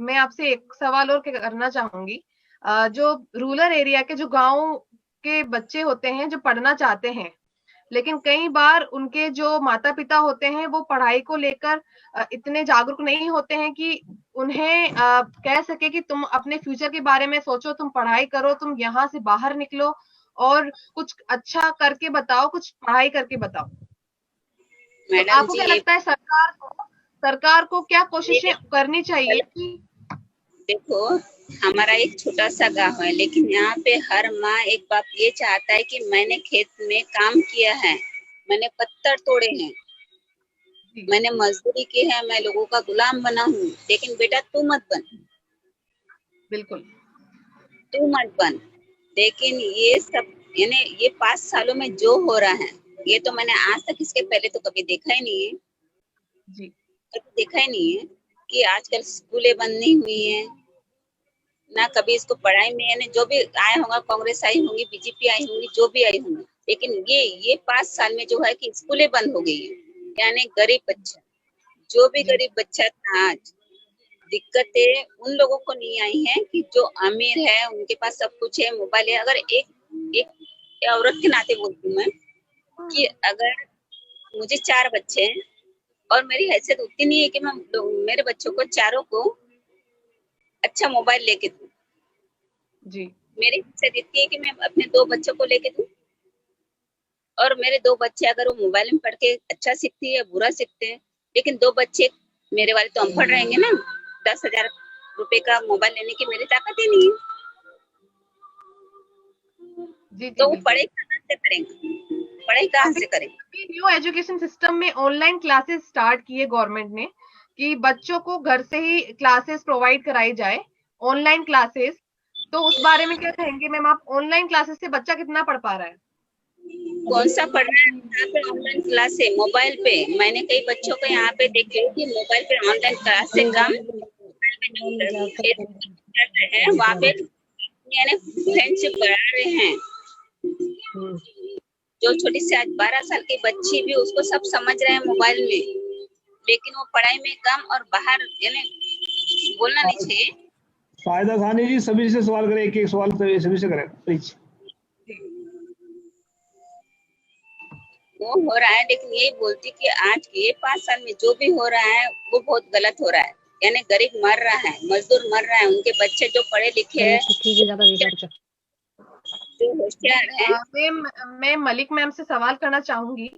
मैं आपसे एक सवाल और करना चाहूंगी। जो रूरल एरिया के, जो गांव के बच्चे होते हैं जो पढ़ना चाहते हैं, लेकिन कई बार उनके जो माता पिता होते हैं वो पढ़ाई को लेकर इतने जागरूक नहीं होते हैं कि उन्हें कह सके कि तुम अपने फ्यूचर के बारे में सोचो, तुम पढ़ाई करो, तुम यहाँ से बाहर निकलो और कुछ अच्छा करके बताओ, कुछ पढ़ाई करके बताओ। तो मैडम आपको जी क्या ये लगता है सरकार को क्या कोशिशें मेरे करनी चाहिए कि? देखो, हमारा एक छोटा सा गांव है, लेकिन यहाँ पे हर माँ एक बाप ये चाहता है कि मैंने खेत में काम किया है, मैंने पत्थर तोड़े हैं, जी, मैंने मजदूरी की है, मैं लोगों का गुलाम बना हूँ, लेकिन बेटा तू मत बन, बिल्कुल। तू मत बन। लेकिन ये सब यानी ये 5 सालों में जो हो रहा है, ये तो मैंने आज तक इसके पहले तो कभी देखा ही नहीं है। जी कभी देखा ही नहीं है कि आजकल स्कूलें बंद नहीं हुई हैं, ना कभी इसको पढ़ाई में यानी जो भी आया होगा, कांग्रेस आई होंगी, बीजेपी आई होंगी, जो भी आई होंगी, लेकिन ये 5 साल में जो है कि स्कूलें बंद हो गई है। यानी गरीब बच्चा, जो भी जी गरीब बच्चा था, आज दिक्कतें उन लोगों को नहीं आई हैं कि जो अमीर है, उनके पास सब कुछ है, मोबाइल है। अगर एक औरत के नाते बोलती हूँ मैं कि अगर मुझे 4 बच्चे हैं और मेरी हैसियत उतनी नहीं है कि मैं मेरे बच्चों को चारों को अच्छा मोबाइल लेके दूं। जी मेरी हैसियत इतनी है कि मैं अपने 2 बच्चों को लेके दूं, और मेरे 2 बच्चे अगर वो मोबाइल में पढ़ के अच्छा सीखते हैं या बुरा सीखते हैं, लेकिन 2 बच्चे मेरे वाले तो अनपढ़ रहेंगे ना। 10,000 रुपए का मोबाइल लेने की मेरी ताकत ही नहीं है, जी तो वो बिल्कुल। पढ़ाई कहाँ से करेंगे, पढ़ाई कहाँ से करेंगे। न्यू एजुकेशन सिस्टम में ऑनलाइन क्लासेस स्टार्ट किए गवर्नमेंट ने कि बच्चों को घर से ही क्लासेस प्रोवाइड कराई जाए, ऑनलाइन क्लासेस। तो उस बारे में क्या कहेंगे मैम आप? ऑनलाइन क्लासेस से बच्चा कितना पढ़ पा रहा है? कौन सा पढ़ रहा है यहाँ पे ऑनलाइन क्लास है मोबाइल पे? मैंने कई बच्चों को यहाँ पे देखे कि मोबाइल पे ऑनलाइन क्लास से कम है, वहाँ पे यानी फ्रेंडशिप बढ़ा रहे हैं। जो छोटी सी आज 12 साल की बच्ची भी उसको सब समझ रहे हैं मोबाइल में, लेकिन वो पढ़ाई में कम और बाहर यानी बोलना नहीं चाहिए। फायदा खानी जी, सभी से सवाल करें, एक एक सवाल तो सभी से करें प्लीज। वो हो रहा है, लेकिन यही बोलती कि आज ये 5 साल में जो भी हो रहा है वो बहुत गलत हो रहा है। यानी गरीब मर रहा है, मजदूर मर रहा है, उनके बच्चे जो पढ़े लिखे हैं, जो होशियार है। मैं मलिक मैम से सवाल करना चाहूंगी।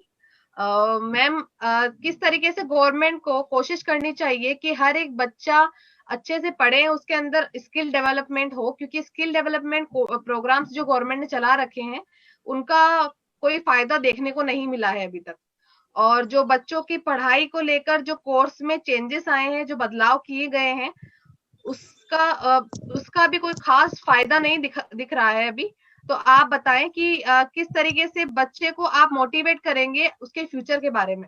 मैम, किस तरीके से गवर्नमेंट को कोशिश करनी चाहिए कि हर एक बच्चा अच्छे से पढ़े, उसके अंदर स्किल डेवलपमेंट हो, क्योंकि स्किल डेवलपमेंट प्रोग्राम्स जो गवर्नमेंट ने चला रखे हैं उनका कोई फायदा देखने को नहीं मिला है अभी तक। और जो बच्चों की पढ़ाई को लेकर जो कोर्स में चेंजेस आए हैं, जो बदलाव किए गए हैं, उसका भी कोई खास फायदा नहीं दिख रहा है अभी। तो आप बताएं कि किस तरीके से बच्चे को आप मोटिवेट करेंगे उसके फ्यूचर के बारे में?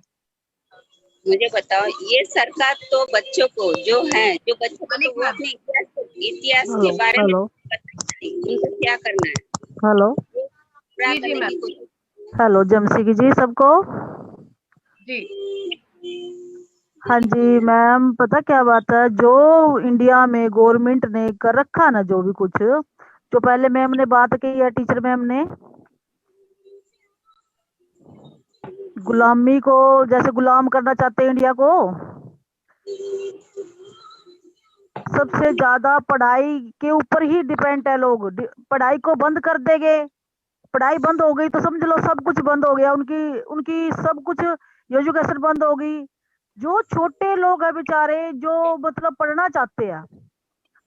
मुझे बताओ, ये सरकार तो बच्चों को जो बच्चों को तो वो अपने इतिहास के बारे में उनको क्या करना है। हेलो जी मैम। हेलो जमसी जी सबको। जी हाँ जी मैम, पता क्या बात है, जो इंडिया में गवर्नमेंट ने कर रखा ना, जो भी कुछ जो पहले मैम ने बात की है, टीचर मैम ने गुलामी को जैसे गुलाम करना चाहते हैं इंडिया को। सबसे ज्यादा पढ़ाई के ऊपर ही डिपेंड है लोग। पढ़ाई को बंद कर देंगे, पढ़ाई बंद हो गई तो समझ लो सब कुछ बंद हो गया, उनकी उनकी सब कुछ एजुकेशन बंद हो गई। जो छोटे लोग हैं बेचारे, जो मतलब पढ़ना चाहते हैं,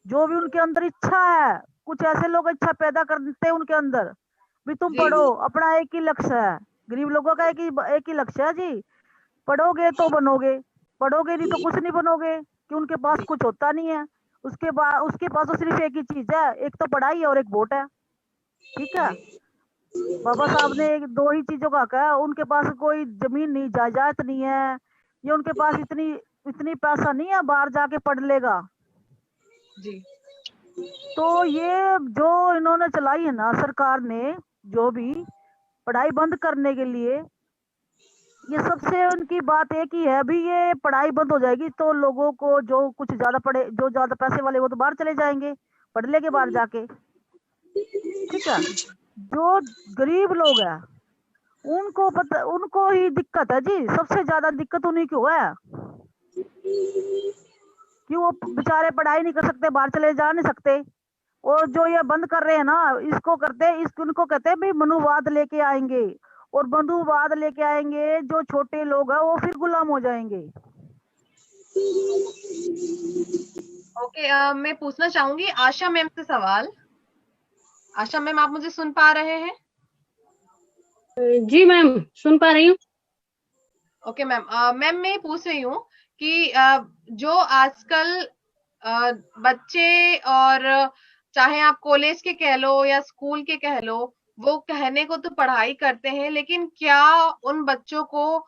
जो भी उनके अंदर इच्छा है, कुछ ऐसे लोग इच्छा पैदा करते हैं उनके अंदर भी, तुम जी पढ़ो, अपना एक ही लक्ष्य है। गरीब लोगों का एक ही लक्ष्य है जी, पढ़ोगे तो बनोगे, पढ़ोगे नहीं तो कुछ नहीं बनोगे, कि उनके पास कुछ होता नहीं है। उसके पास तो सिर्फ एक ही चीज है, एक तो पढ़ाई और एक वोट है। ठीक है, बाबा साहब ने दो ही चीजों का कहा। उनके पास कोई जमीन नहीं, जायदाद नहीं है, ये उनके पास इतनी पैसा नहीं है बाहर जाके पढ़ लेगा। जी तो ये जो इन्होंने चलाई है ना सरकार ने, जो भी पढ़ाई बंद करने के लिए, ये सबसे उनकी बात एक ही है, अभी ये पढ़ाई बंद हो जाएगी तो लोगों को जो कुछ ज्यादा पढ़े, जो ज्यादा पैसे वाले वो तो बाहर चले जाएंगे, पढ़ लेंगे बाहर जाके। ठीक है, जो गरीब लोग हैं उनको ही दिक्कत है जी, सबसे ज्यादा दिक्कत उन्हीं को है कि वो बेचारे पढ़ाई नहीं कर सकते, बाहर चले जा नहीं सकते। और जो ये बंद कर रहे हैं ना, इनको कहते हैं भाई मनुवाद लेके आएंगे, और मनुवाद लेके आएंगे, जो छोटे लोग हैं वो फिर गुलाम हो जाएंगे। ओके, मैं पूछना चाहूंगी आशा मैम से सवाल। आशा मैम, आप मुझे सुन पा रहे हैं? जी मैम, सुन पा रही हूँ। ओके मैम, मैम मैं पूछ रही हूँ कि जो आजकल बच्चे और चाहे आप कॉलेज के कह लो या स्कूल के कह लो, वो कहने को तो पढ़ाई करते हैं, लेकिन क्या उन बच्चों को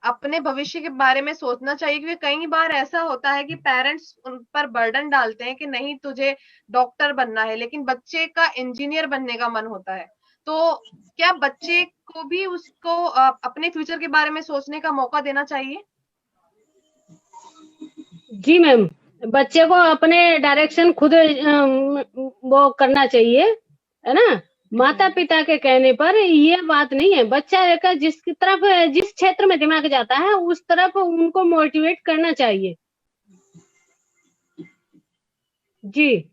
अपने भविष्य के बारे में सोचना चाहिए? क्योंकि कई बार ऐसा होता है कि पेरेंट्स उन पर बर्डन डालते हैं कि नहीं तुझे डॉक्टर बनना है, लेकिन बच्चे का इंजीनियर बनने का मन होता है। तो क्या बच्चे को भी उसको अपने फ्यूचर के बारे में सोचने का मौका देना चाहिए? जी मैम, बच्चे को अपने डायरेक्शन खुद वो करना चाहिए, है ना। माता पिता के कहने पर ये बात नहीं है, बच्चा का जिसकी तरफ जिस क्षेत्र में दिमाग जाता है उस तरफ उनको मोटिवेट करना चाहिए। जी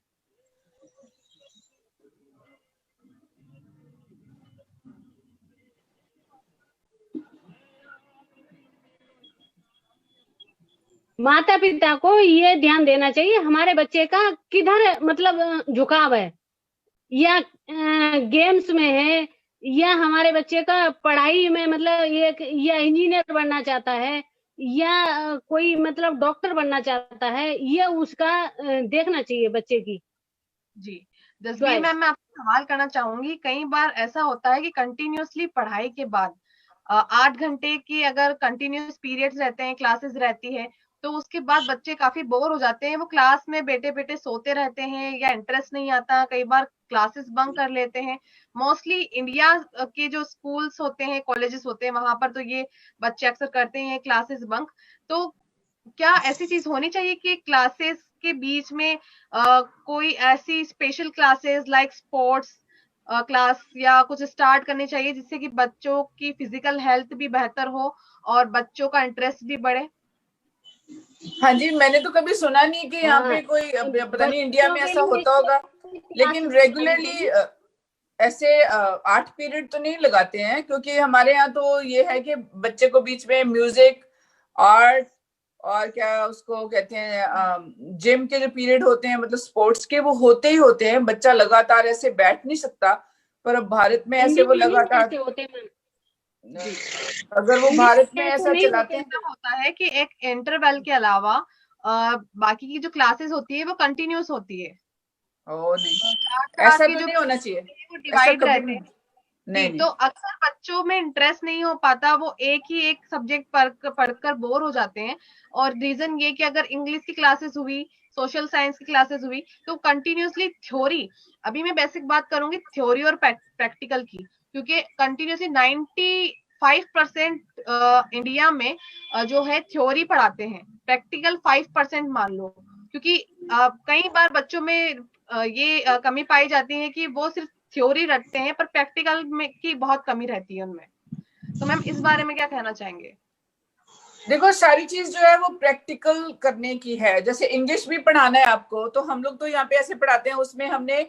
माता पिता को ये ध्यान देना चाहिए हमारे बच्चे का किधर मतलब झुकाव है, या गेम्स में है, या हमारे बच्चे का पढ़ाई में मतलब ये या इंजीनियर बनना चाहता है, या कोई मतलब डॉक्टर बनना चाहता है, ये उसका देखना चाहिए बच्चे की। जी, जसबीर मैम, मैं आपसे सवाल करना चाहूंगी। कई बार ऐसा होता है कि कंटिन्यूअसली पढ़ाई के बाद 8 घंटे की अगर कंटिन्यूअस पीरियड्स रहते हैं, क्लासेस रहती है, तो उसके बाद बच्चे काफी बोर हो जाते हैं। वो क्लास में बैठे बैठे सोते रहते हैं या इंटरेस्ट नहीं आता, कई बार क्लासेस बंक कर लेते हैं। मोस्टली इंडिया के जो स्कूल्स होते हैं, कॉलेजेस होते हैं, वहां पर तो ये बच्चे अक्सर करते हैं क्लासेस बंक। तो क्या ऐसी चीज होनी चाहिए कि क्लासेस के बीच में कोई ऐसी special classes like sports class या कुछ स्टार्ट करनी चाहिए, जिससे कि बच्चों की फिजिकल हेल्थ भी बेहतर हो और बच्चों का इंटरेस्ट भी बढ़े? हाँ जी, मैंने तो कभी सुना नहीं कि यहाँ पे कोई, पता नहीं इंडिया में ऐसा होता होगा, लेकिन रेगुलरली ऐसे 8 पीरियड तो नहीं लगाते हैं, क्योंकि हमारे यहाँ तो ये है कि बच्चे को बीच में म्यूजिक, आर्ट और क्या उसको कहते हैं जिम के जो पीरियड होते हैं, मतलब स्पोर्ट्स के, वो होते ही होते हैं। बच्चा लगातार ऐसे बैठ नहीं सकता, पर अब भारत में ऐसे वो लगातार होते हैं। अगर वो भारत में ऐसा चलाते हैं, होता है कि एक इंटरवल के अलावा बाकी की जो क्लासेस होती है वो कंटिन्यूस होती है। ओ नहीं, ऐसा तो नहीं होना चाहिए, डिवाइड रहते हैं। नहीं, तो अक्सर बच्चों में इंटरेस्ट नहीं हो पाता, वो एक ही एक सब्जेक्ट पढ़कर बोर हो जाते हैं। और रीजन ये कि अगर इंग्लिश की क्लासेस हुई, सोशल साइंस की क्लासेस हुई, तो कंटिन्यूसली थ्योरी, अभी मैं बेसिक बात करूंगी थ्योरी और प्रैक्टिकल की, क्योंकि कंटिन्यूसली 95% इंडिया में जो है थ्योरी पढ़ाते हैं, प्रैक्टिकल 5% मान लो। क्योंकि कई बार बच्चों में ये कमी पाई जाती है कि वो सिर्फ थ्योरी रटते हैं, पर प्रैक्टिकल में की बहुत कमी रहती है उनमें। तो मैम इस बारे में क्या कहना चाहेंगे? देखो, सारी चीज जो है वो प्रैक्टिकल करने की है। जैसे इंग्लिश भी पढ़ाना है आपको, तो हम लोग तो यहाँ पे ऐसे पढ़ाते हैं, उसमें हमने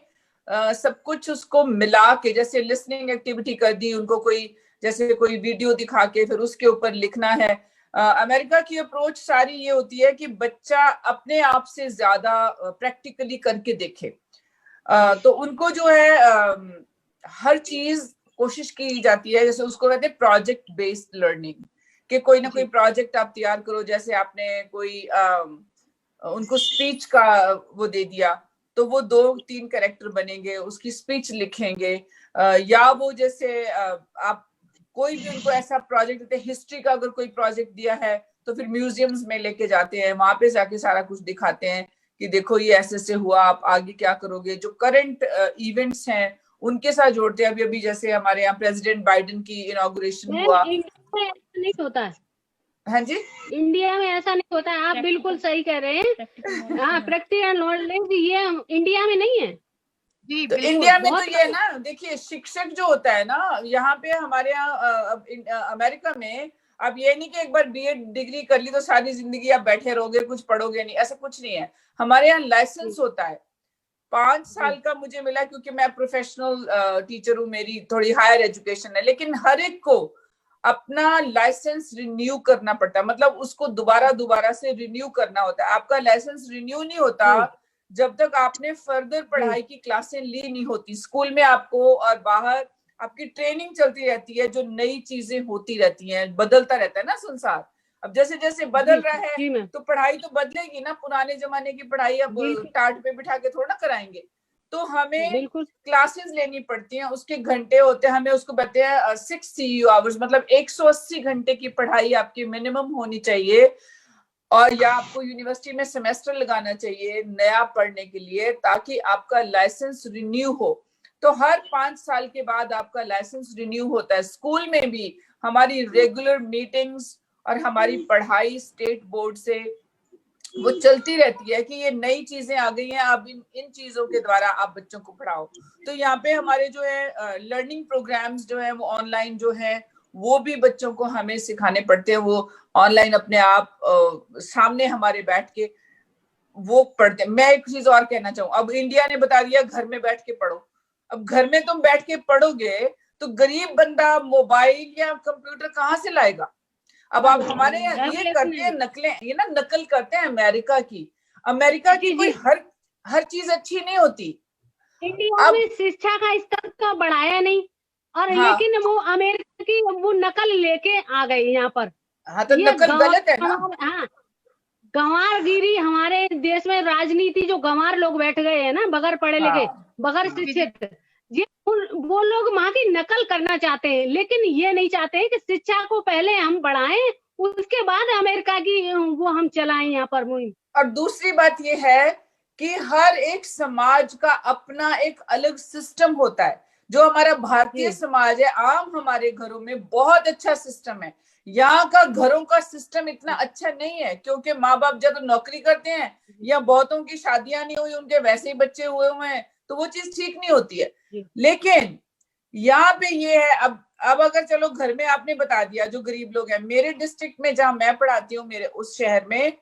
सब कुछ उसको मिला के, जैसे लिसनिंग एक्टिविटी कर दी उनको, कोई जैसे कोई वीडियो दिखा के फिर उसके ऊपर लिखना है। अमेरिका की अप्रोच सारी ये होती है कि बच्चा अपने आप से ज्यादा प्रैक्टिकली करके देखे। तो उनको जो है हर चीज कोशिश की जाती है, जैसे उसको कहते हैं प्रोजेक्ट बेस्ड लर्निंग, कि कोई ना कोई प्रोजेक्ट आप तैयार करो। जैसे आपने कोई उनको स्पीच का वो दे दिया, तो वो 2-3 कैरेक्टर बनेंगे, उसकी स्पीच लिखेंगे। या वो जैसे आप कोई भी उनको ऐसा प्रोजेक्ट देते हैं, हिस्ट्री का अगर कोई प्रोजेक्ट दिया है तो फिर म्यूजियम्स में लेके जाते हैं, वहां पे जाके सारा कुछ दिखाते हैं कि देखो ये ऐसे से हुआ, आप आगे क्या करोगे। जो करंट इवेंट्स हैं उनके साथ जोड़ते हैं। अभी जैसे हमारे यहाँ प्रेसिडेंट बाइडेन की इनॉग्रेशन हुआ। नहीं होता है। हाँ जी, इंडिया में ऐसा नहीं होता है, आप बिल्कुल सही कह रहे हैं। हाँ, प्रैक्टिकल नॉलेज ये इंडिया में नहीं है जी। तो इंडिया में तो ये है ना, देखिए शिक्षक जो होता है ना, यहाँ पे हमारे यहाँ अमेरिका में, अब ये नहीं कि एक बार बीएड डिग्री कर ली तो सारी जिंदगी आप बैठे रहोगे, कुछ पढ़ोगे नहीं, ऐसा कुछ नहीं है। हमारे यहाँ लाइसेंस होता है 5 साल का, मुझे मिला क्योंकि मैं प्रोफेशनल टीचर हूँ, मेरी थोड़ी हायर एजुकेशन है, लेकिन हर एक को अपना लाइसेंस रिन्यू करना पड़ता है। मतलब उसको दोबारा से रिन्यू करना होता है। आपका लाइसेंस रिन्यू नहीं होता जब तक आपने फर्दर पढ़ाई की क्लासें ली नहीं होती। स्कूल में आपको और बाहर आपकी ट्रेनिंग चलती रहती है, जो नई चीजें होती रहती हैं, बदलता रहता है ना संसार। अब जैसे जैसे बदल रहा है तो पढ़ाई तो बदलेगी ना, पुराने जमाने की पढ़ाई अब टाट पे बिठा के थोड़ा ना कराएंगे। तो हमें बिल्कुल क्लासेस लेनी पड़ती हैं, उसके घंटे होते हैं, हमें उसको बताते हैं 6 CU आवर्स, मतलब 180 घंटे की पढ़ाई आपकी मिनिमम होनी चाहिए। और या आपको यूनिवर्सिटी में सेमेस्टर लगाना चाहिए नया पढ़ने के लिए, ताकि आपका लाइसेंस रिन्यू हो। तो हर 5 साल के बाद आपका लाइसेंस रिन्यू होता है। स्कूल में भी हमारी रेगुलर मीटिंग्स और हमारी पढ़ाई स्टेट बोर्ड से वो चलती रहती है कि ये नई चीजें आ गई हैं, अब इन चीजों के द्वारा आप बच्चों को पढ़ाओ। तो यहाँ पे हमारे जो है लर्निंग प्रोग्राम्स जो है वो ऑनलाइन जो है वो भी बच्चों को हमें सिखाने पड़ते हैं। वो ऑनलाइन अपने आप सामने हमारे बैठ के वो पढ़ते हैं। मैं एक चीज और कहना चाहूँ, अब इंडिया ने बता दिया घर में बैठ के पढ़ो। अब घर में तुम बैठ के पढ़ोगे तो गरीब बंदा मोबाइल या कंप्यूटर कहाँ से लाएगा? अब आप हमारे यहाँ ये करते हैं नकलें, ये ना नकल करते हैं अमेरिका की। अमेरिका की कोई हर चीज अच्छी नहीं होती। इंडिया में शिक्षा का स्तर का बढ़ाया नहीं, और लेकिन वो अमेरिका की वो नकल लेके आ गए यहाँ पर। हाँ, तो नकल गलत है ना। हाँ, गंवारगिरी हमारे देश में, राजनीति जो गंवार लोग बैठ गए हैं ना, बगैर पढ़े लिखे, बगैर शिक्षित, ये वो लोग वहाँ की नकल करना चाहते हैं, लेकिन ये नहीं चाहते हैं कि शिक्षा को पहले हम बढ़ाएं, उसके बाद अमेरिका की वो हम चलाएं यहाँ पर मुहिम। और दूसरी बात ये है कि हर एक समाज का अपना एक अलग सिस्टम होता है। जो हमारा भारतीय समाज है, आम हमारे घरों में बहुत अच्छा सिस्टम है। यहाँ का घरों का सिस्टम इतना अच्छा नहीं है, क्योंकि माँ बाप जब नौकरी करते हैं या बहुतों की शादियां नहीं हुई, उनके वैसे ही बच्चे हुए हैं, तो वो चीज ठीक नहीं होती है। लेकिन यहाँ पे ये है, अब अगर चलो घर में आपने बता दिया, जो गरीब लोग हैं, मेरे डिस्ट्रिक्ट में जहाँ मैं पढ़ाती हूँ, मेरे उस शहर में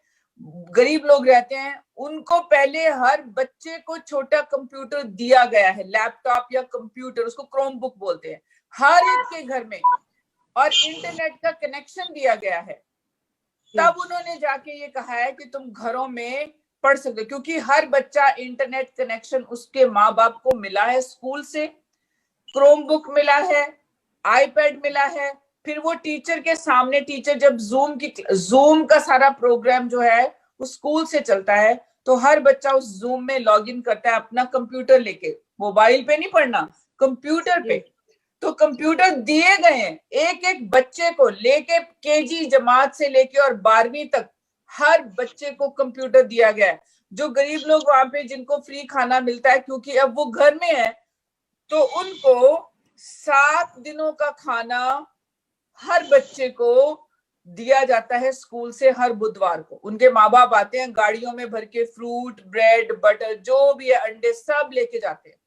गरीब लोग रहते हैं, उनको पहले हर बच्चे को छोटा कंप्यूटर दिया गया है, लैपटॉप या कंप्यूटर, उसको क्रोम बुक बोलते हैं, हर एक के घर में, और इंटरनेट का कनेक्शन दिया गया है। तब उन्होंने जाके ये कहा है कि तुम घरों में पढ़ सकते हो, क्योंकि हर बच्चा इंटरनेट कनेक्शन उसके माँ बाप को मिला है स्कूल से, क्रोम बुक मिला है, आईपैड मिला है। फिर वो टीचर के सामने, टीचर जब जूम का सारा प्रोग्राम जो है वो स्कूल से चलता है, तो हर बच्चा उस जूम में लॉगिन करता है अपना कंप्यूटर लेके, मोबाइल पे नहीं पढ़ना, कंप्यूटर पे। तो कंप्यूटर दिए गए हैं एक एक बच्चे को, लेके केजी जमात से लेके और 12वीं तक हर बच्चे को कंप्यूटर दिया गया है। जो गरीब लोग वहां पे, जिनको फ्री खाना मिलता है क्योंकि अब वो घर में है, तो उनको 7 दिनों का खाना हर बच्चे को दिया जाता है स्कूल से। हर बुधवार को उनके माँ बाप आते हैं, गाड़ियों में भर के फ्रूट, ब्रेड, बटर, जो भी है, अंडे सब लेके जाते हैं,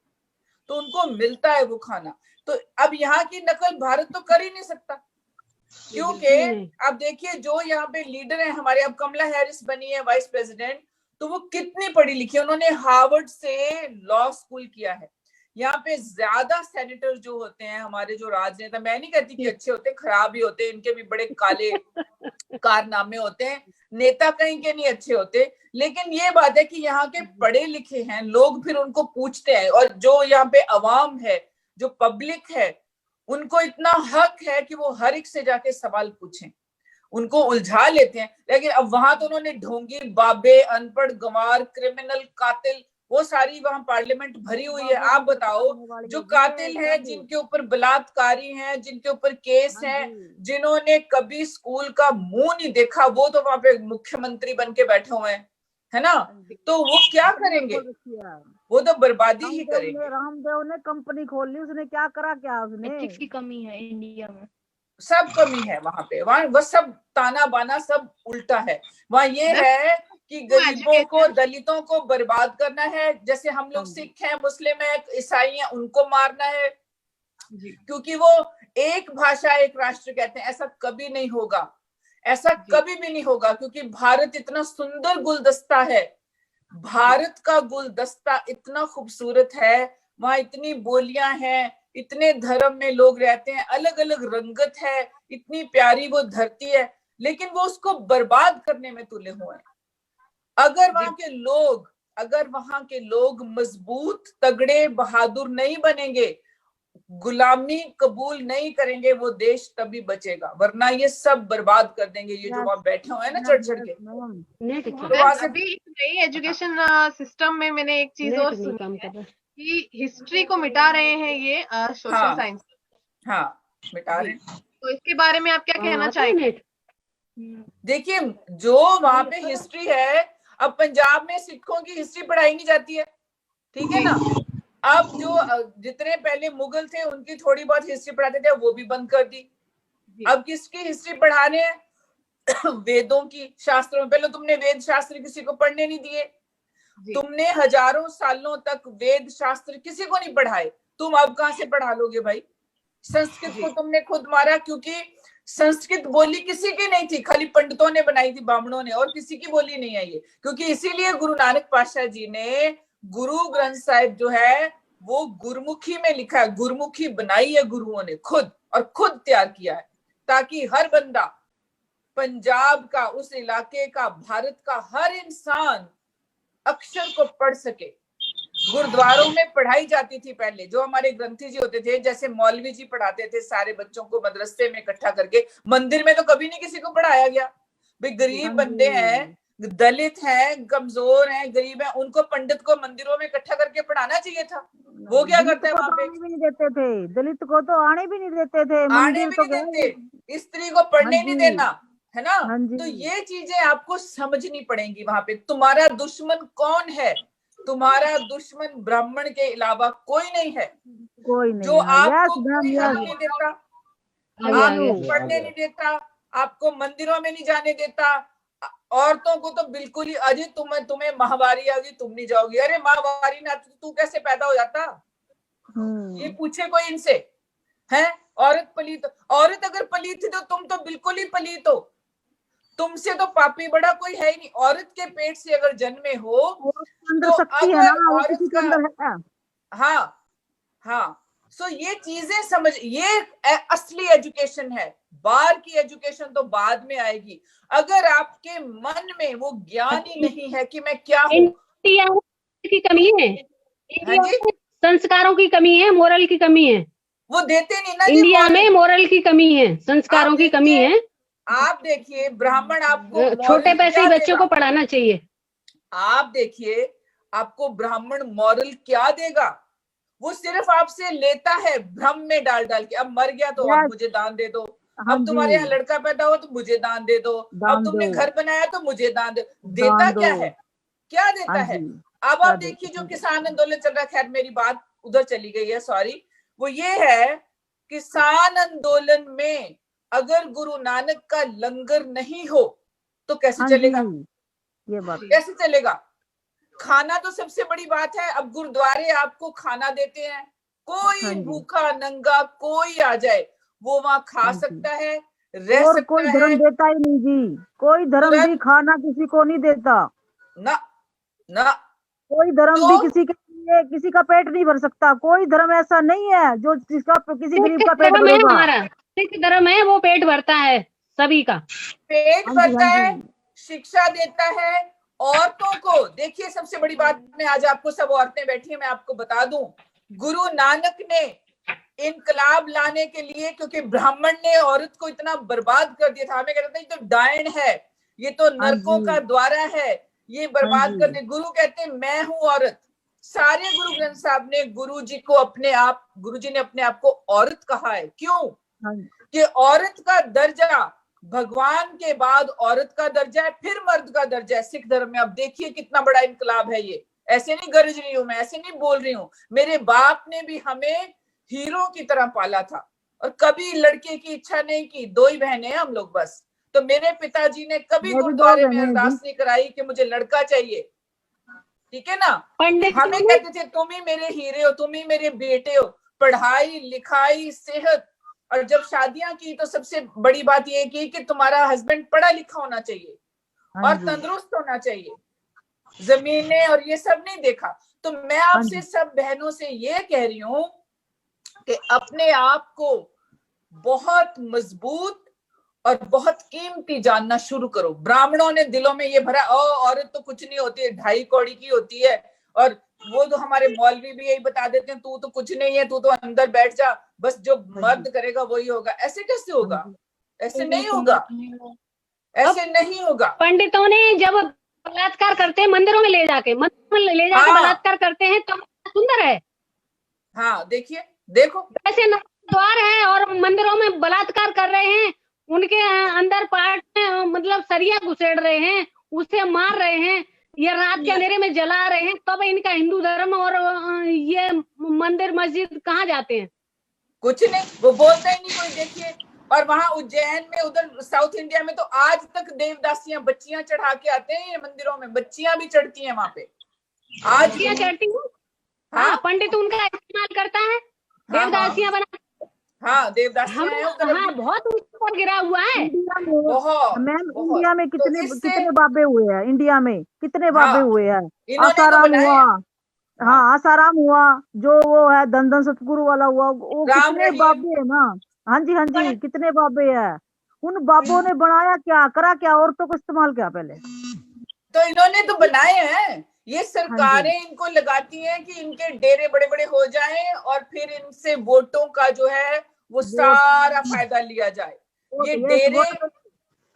तो उनको मिलता है वो खाना। तो अब यहाँ की नकल भारत तो कर ही नहीं सकता, क्योंकि अब देखिए जो यहाँ पे लीडर है हमारे, अब कमला हैरिस बनी है वाइस प्रेसिडेंट, तो वो कितनी पढ़ी लिखी है, उन्होंने हार्वर्ड से लॉ स्कूल किया है। यहाँ पे ज्यादा सेनेटर जो होते हैं हमारे, जो राजनेता, मैं नहीं कहती कि अच्छे होते हैं, खराब ही होते हैं, इनके भी बड़े काले कारनामे होते हैं, नेता कहीं के नहीं अच्छे होते, लेकिन ये बात है कि यहाँ के पढ़े लिखे हैं लोग, फिर उनको पूछते हैं। और जो यहाँ पे अवाम है, जो पब्लिक है, उनको इतना हक है कि वो हर एक से जाके सवाल पूछें, उनको उलझा लेते हैं। लेकिन अब वहां तो उन्होंने ढोंगी, बाबे, अनपढ़, गंवार, क्रिमिनल, कातिल, वो सारी वहां पार्लियामेंट भरी हुई है। आप बताओ, जो कातिल हैं, जिनके ऊपर बलात्कारी हैं, जिनके ऊपर केस हैं, जिन्होंने कभी स्कूल का मुंह नहीं देखा, वो तो वहां पे मुख्यमंत्री बन के बैठे हुए हैं, है ना? तो वो क्या करेंगे? वो तो बर्बादी ही करेंगे। रामदेव ने कंपनी खोल ली, उसने क्या करा? क्या उसने? एथिक्स की कमी है इंडिया में, सब कमी है वहां पे। वहां बस सब ताना बाना सब उल्टा है। वहां ये है कि गरीबों को, दलितों को बर्बाद करना है। जैसे हम लोग सिख हैं, मुस्लिम हैं, ईसाई हैं, उनको मारना है, क्योंकि वो एक भाषा एक राष्ट्र कहते हैं। ऐसा कभी नहीं होगा, ऐसा कभी भी नहीं होगा, क्योंकि भारत इतना सुंदर गुलदस्ता है, भारत का गुलदस्ता इतना खूबसूरत है। वहां इतनी बोलियां हैं, इतने धर्म में लोग रहते हैं, अलग अलग रंगत है, इतनी प्यारी वो धरती है, लेकिन वो उसको बर्बाद करने में तुले हुए हैं। अगर वहां के लोग मजबूत, तगड़े, बहादुर नहीं बनेंगे, गुलामी कबूल नहीं करेंगे, वो देश तभी बचेगा, वरना ये सब बर्बाद कर देंगे। ये जो वहां बैठे हुए हैं ना चढ़ चढ़ के। तो अभी नई एजुकेशन सिस्टम में मैंने एक चीज और सुनी है कि हिस्ट्री को मिटा रहे हैं ये सोशल हाँ। साइंस। हाँ, मिटा रहे हैं। तो इसके बारे में आप क्या कहना चाहेंगे? देखिए, जो वहां पे हिस्ट्री है, अब पंजाब में सिखों की हिस्ट्री पढ़ाई नहीं जाती है, ठीक है ना। अब जो जितने पहले मुगल थे उनकी थोड़ी बहुत हिस्ट्री पढ़ाते थे, वो भी बंद कर दी। अब किसकी हिस्ट्री पढ़ाने हैं? वेदों की, शास्त्रों में। पहले तुमने वेद शास्त्र किसी को पढ़ने नहीं दिए, तुमने हजारों सालों तक वेद शास्त्र किसी को नहीं पढ़ाए, तुम अब कहां से पढ़ा लोगे भाई? संस्कृत को तुमने खुद मारा, क्योंकि संस्कृत बोली किसी की नहीं थी, खाली पंडितों ने बनाई थी, ब्राह्मणों ने, और किसी की बोली नहीं है ये। क्योंकि इसीलिए गुरु नानक पातशाह जी ने गुरु ग्रंथ साहिब जो है वो गुरमुखी में लिखा है, गुरमुखी बनाई है गुरुओं ने खुद, और खुद तैयार किया है, ताकि हर बंदा, पंजाब का, उस इलाके का, भारत का हर इंसान अक्षर को पढ़ सके। गुरुद्वारों में पढ़ाई जाती थी पहले, जो हमारे ग्रंथी जी होते थे, जैसे मौलवी जी पढ़ाते थे सारे बच्चों को मदरसे में इकट्ठा करके। मंदिर में तो कभी नहीं किसी को पढ़ाया गया भाई। गरीब बंदे हैं, दलित हैं, कमजोर हैं, गरीब हैं, उनको पंडित को मंदिरों में इकट्ठा करके पढ़ाना चाहिए था। वो क्या करते हैं वहां पे? भी नहीं देते थे, दलित को तो आने भी नहीं देते थे, आने भी नहीं देते, स्त्री को पढ़ने नहीं देना, है ना। तो ये चीजें आपको समझनी पड़ेंगी वहां पे। तुम्हारा दुश्मन कौन है? तुम्हारा दुश्मन ब्राह्मण के अलावा कोई नहीं है, कोई नहीं, जो आपको नहीं देता, आपको पढ़ने नहीं देता, आपको मंदिरों में नहीं जाने देता। औरतों को तो बिल्कुल ही, अजय तुम्हें माहवारी आ गई, तुम नहीं जाओगी। अरे माहवारी ना तो तू कैसे पैदा हो जाता? ये पूछे कोई इनसे, है? औरत पलीत, औरत अगर पलीत थी तो तुम तो बिल्कुल ही पलीत हो, तुमसे तो पापी बड़ा कोई है ही नहीं। औरत के पेट से अगर जन्मे हो तो अगर औरत का, हाँ, सो ये चीजें समझ, ये असली एजुकेशन है। बाहर की एजुकेशन तो बाद में आएगी। अगर आपके मन में वो ज्ञान ही नहीं है कि मैं क्या हूँ। इंडिया की कमी है, संस्कारों की कमी है, मोरल की कमी है, वो देते नहीं ना। इंडिया में मोरल की कमी है, संस्कारों की कमी है। आप देखिए, ब्राह्मण आपको छोटे पैसे ही बच्चों को पढ़ाना चाहिए। आप देखिए, आपको ब्राह्मण मॉरल क्या देगा? वो सिर्फ आपसे लेता है भ्रम में डाल डाल के। अब मर गया तो अब मुझे दान दे दो, अब तुम्हारे यहाँ लड़का पैदा हुआ तो मुझे दान दे दो, अब तुमने घर बनाया तो मुझे दान दे। देता क्या है? क्या देता है? अब आप देखिए, जो किसान आंदोलन चल रहा है, खैर मेरी बात उधर चली गई है, सॉरी। वो ये है, किसान आंदोलन में अगर गुरु नानक का लंगर नहीं हो तो कैसे चलेगा? ये बात कैसे चलेगा? खाना तो सबसे बड़ी बात है। अब गुरुद्वारे आपको खाना देते हैं, कोई भूखा नंगा कोई आ जाए वो वहां खा सकता है, रह और सकता कोई है। धर्म देता ही नहीं जी, कोई धर्म भी खाना किसी को नहीं देता ना, ना कोई धर्म भी किसी के लिए, किसी का पेट नहीं भर सकता। कोई धर्म ऐसा नहीं है जो जिसका किसी गरीब का पेट भरेगा। हमारा सिख धर्म है, वो पेट भरता है, सभी का पेट भरता है, शिक्षा देता है औरतों को। देखिए, सबसे बड़ी बात में आज आपको, सब औरतें बैठी हैं, मैं आपको बता दूं, गुरु नानक ने इनकलाब लाने के लिए, क्योंकि ब्राह्मण ने औरत को इतना बर्बाद कर दिया था, हमें कहते थे ये तो डायन है, ये तो नरकों का द्वारा है, ये बर्बाद कर दे। गुरु कहते हैं मैं हूं औरत। सारे गुरु ग्रंथ साहब ने गुरु जी को अपने आप, गुरु जी ने अपने आप को औरत कहा है। क्यों? कि औरत का दर्जा भगवान के बाद औरत का दर्जा है, फिर मर्द का दर्जा है सिख धर्म में। अब देखिए कितना बड़ा इनकलाब है ये। ऐसे नहीं गरज रही हूं मैं, ऐसे नहीं बोल रही हूं। मेरे बाप ने भी हमें हीरो की तरह पाला था और कभी लड़के की इच्छा नहीं की। 2 ही बहनें हैं हम लोग बस। तो मेरे पिताजी ने कभी गुरुद्वारे में अरदास नहीं कराई कि मुझे लड़का चाहिए, ठीक है ना। हमें कहते थे तुम ही मेरे हीरे हो, तुम ही मेरे बेटे हो। पढ़ाई लिखाई सेहत, और जब शादियां की तो सबसे बड़ी बात यह की कि तुम्हारा हस्बैंड पढ़ा लिखा होना चाहिए और तंदुरुस्त होना चाहिए। जमीनें और ये सब नहीं देखा। तो मैं आपसे सब बहनों से ये कह रही हूं कि अपने आप को बहुत मजबूत और बहुत कीमती जानना शुरू करो। ब्राह्मणों ने दिलों में ये भरा, औरत तो कुछ नहीं होती है, 2.5 कौड़ी की होती है। और वो तो हमारे मौलवी भी यही बता देते हैं, तू तो कुछ नहीं है, तू तो अंदर बैठ जा, बस जो मर्द करेगा वही होगा। ऐसे कैसे होगा? ऐसे नहीं होगा, ऐसे नहीं होगा। पंडितों ने जब बलात्कार करते हैं मंदिरों में ले जाके बलात्कार करते हैं, तो सुंदर है। हाँ देखिए, देखो वैसे द्वार है और मंदिरों में बलात्कार कर रहे हैं, उनके अंदर पार्ट में मतलब सरिया घुसेड़ रहे हैं, उसे मार रहे हैं, ये रात के अंधेरे में जला रहे हैं, तब इनका हिंदू धर्म और ये मंदिर मस्जिद कहाँ जाते हैं? कुछ नहीं, वो बोलते ही नहीं कोई। देखिए, और वहां उज्जैन में, उधर साउथ इंडिया में तो आज तक देवदासियां बच्चियां चढ़ा के आते हैं ये मंदिरों में, बच्चियां भी चढ़ती हैं वहां पे आज बच्चियां चढ़ती हैं। हाँ, पंडित उनका इस्तेमाल करता है, देवदासियां बना। हाँ, देवदासियां हैं उधर। हाँ, बहुत ऊपर गिरा हुआ है बहुत। मैम इंडिया में तो कितने बाबे हुए हैं, इंडिया में कितने बाबे हुए हैं। इन्होंने तो आसाराम बनाए हुआ, हैं। हाँ आसाराम हुआ, जो वो है धन सतगुरु वाला हुआ, वो राम कितने रहीम। बाबे है ना। हाँ जी, कितने बाबे हैं। उन बाबों ने बनाया क्या, करा क्या, औरतों को इस्तेमाल किया पहले। तो इन्होंने तो बनाए हैं, ये सरकारें इनको लगाती हैं कि इनके डेरे बड़े बड़े हो जाएं और फिर इनसे वोटों का जो है वो सारा फायदा लिया जाए। ये डेरे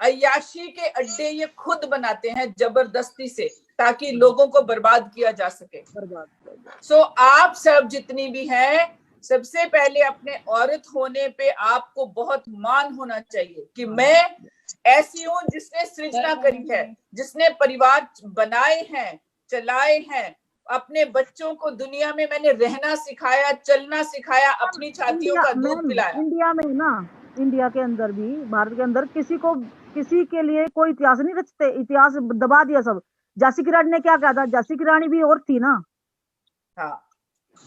अय्याशी के अड्डे ये खुद बनाते हैं जबरदस्ती से, ताकि लोगों को बर्बाद किया जा सके। सो आप सब जितनी भी हैं, सबसे पहले अपने औरत होने पे आपको बहुत मान होना चाहिए कि मैं ऐसी हूं जिसने सृजना करी है, जिसने परिवार बनाए हैं, चलाए हैं, अपने बच्चों को दुनिया में मैंने रहना सिखाया, चलना सिखाया, अपनी छातियों का दूध पिलाया। इंडिया में ना, इंडिया के अंदर भी, भारत के अंदर किसी के लिए कोई इतिहास नहीं रचते, इतिहास दबा दिया सब। झांसी की रानी ने क्या कहा था, झांसी की रानी भी औरत थी ना। हाँ,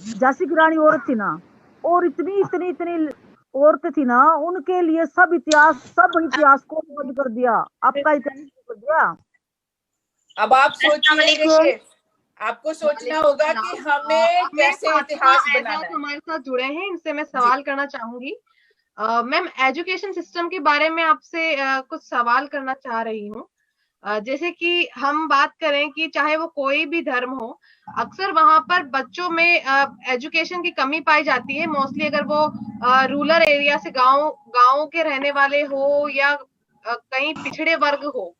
झांसी की रानी औरत थी ना, और इतनी औरतें थी ना, उनके लिए सब इतिहास को बंद कर दिया, आपका इतिहास कर दिया। अब आप सोचिए, आपको सोचना होगा कि हमें कैसे इतिहास बनाना है। हमारे साथ जुड़े हैं, इनसे मैं सवाल करना चाहूंगी। मैम, एजुकेशन सिस्टम के बारे में आपसे कुछ सवाल करना चाह रही हूँ। जैसे कि हम बात करें कि चाहे वो कोई भी धर्म हो, अक्सर वहां पर बच्चों में एजुकेशन की कमी पाई जाती है। मोस्टली अगर वो रूरल एरिया से गांव के रहने वाले हो या कहीं पिछड़े वर्ग हो,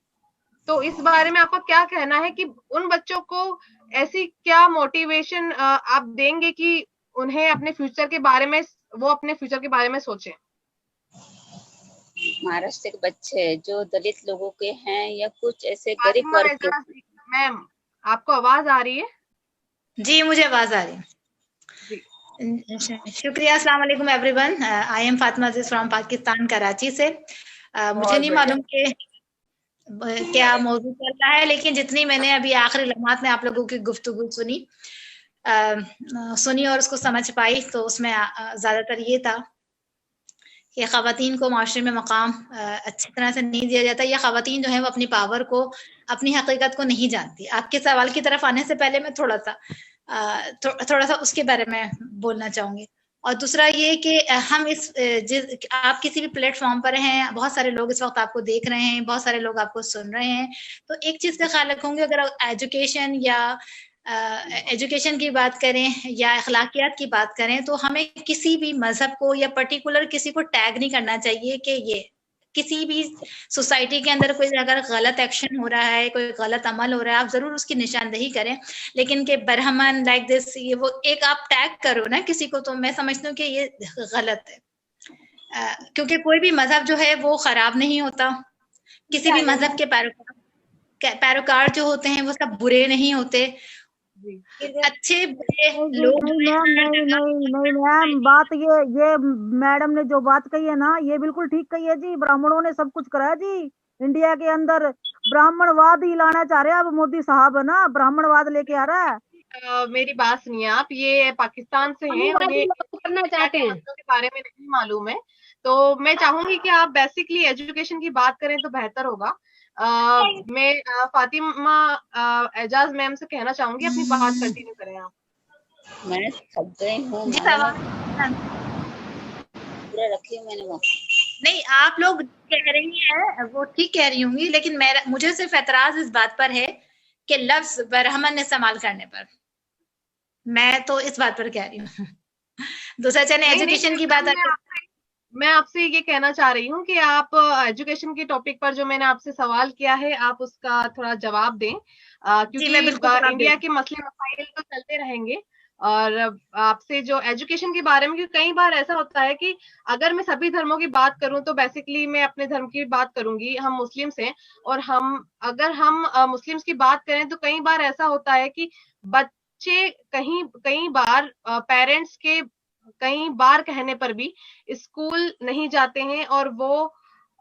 तो इस बारे में आपका क्या कहना है कि उन बच्चों को ऐसी क्या मोटिवेशन आप देंगे कि उन्हें अपने फ्यूचर के बारे में सोचें? महाराष्ट्र के बच्चे जो दलित लोगों के हैं या कुछ ऐसे गरीब वर्ग के। मैम, आपको आवाज आ रही है? जी, मुझे आवाज आ रही है। शुक्रिया। अस्सलाम वालेकुम everyone. I am Fatima Aziz from Pakistan, Karachi से। मुझे नहीं मालूम कि क्या मौजूद चल रहा है, लेकिन जितनी मैंने अभी आखिरी लम्हात में आप लोगों की गुफ्तगू सुनी और उसको समझ पाई, तो उसमें ज्यादातर ये था कि ख़वातीन को माशरे में मकाम अच्छी तरह से नहीं दिया जाता, या ख़वातीन जो है वो अपनी पावर को, अपनी हकीकत को नहीं जानती। आपके सवाल की तरफ आने से पहले मैं थोड़ा सा उसके बारे में बोलना चाहूंगी। और दूसरा ये कि हम आप किसी भी प्लेटफॉर्म पर हैं, बहुत सारे लोग इस वक्त आपको देख रहे हैं, बहुत सारे लोग आपको सुन रहे हैं, तो एक चीज का ख्याल रखूंगी, अगर एजुकेशन की बात करें या अखलाकियात की बात करें, तो हमें किसी भी मजहब को या पर्टिकुलर किसी को टैग नहीं करना चाहिए कि ये किसी भी सोसाइटी के अंदर कोई अगर गलत एक्शन हो रहा है, कोई गलत अमल हो रहा है, आप जरूर उसकी निशानदेही करें, लेकिन कि ब्राह्मण लाइक दिस, ये वो एक आप टैग करो ना किसी को, तो मैं समझती हूँ कि ये गलत है। क्योंकि कोई भी मजहब जो है वो खराब नहीं होता, किसी भी मजहब के पैरोकार जो होते हैं वो सब बुरे नहीं होते, अच्छे लोग। नहीं मैम, बात ये मैडम ने जो बात कही है ना, ये बिल्कुल ठीक कही है जी। ब्राह्मणों ने सब कुछ करा है जी। इंडिया के अंदर ब्राह्मणवाद ही लाना चाह रहे हैं अब मोदी साहब, है ना, ब्राह्मणवाद लेके आ रहा है। मेरी बात सुनिए आप, ये पाकिस्तान से हैं, उन्हें करना चाहते हैं के बारे में नहीं मालूम है, तो मैं चाहूंगी कि आप बेसिकली एजुकेशन की बात करें तो बेहतर होगा। मैं फातिमा एजाज मैम से कहना चाहूंगी, अपनी बात कंटिन्यू करें आप। मैं थक गई हूँ, पूरा रखी हूँ मैंने वो। नहीं, आप लोग कह रही हैं वो ठीक कह रही होंगी, लेकिन मुझे सिर्फ एतराज इस बात पर है कि लफ्ज ब्राह्मण इस्तेमाल करने पर, मैं तो इस बात पर कह रही हूँ। दूसरा चले एजुकेशन की बात, मैं आपसे ये कहना चाह रही हूँ कि आप एजुकेशन के टॉपिक पर जो मैंने आपसे सवाल किया है, आप उसका थोड़ा जवाब दें, क्योंकि इंडिया के मसले मसाइल तो चलते रहेंगे, और आपसे जो एजुकेशन के बारे में, क्योंकि कई बार ऐसा होता है कि अगर मैं सभी धर्मों की बात करूं तो बेसिकली मैं अपने धर्म की बात करूंगी, हम मुस्लिम्स हैं, और अगर हम मुस्लिम्स की बात करें तो कई बार ऐसा होता है कि बच्चे कई बार पेरेंट्स के कई बार कहने पर भी स्कूल नहीं जाते हैं, और वो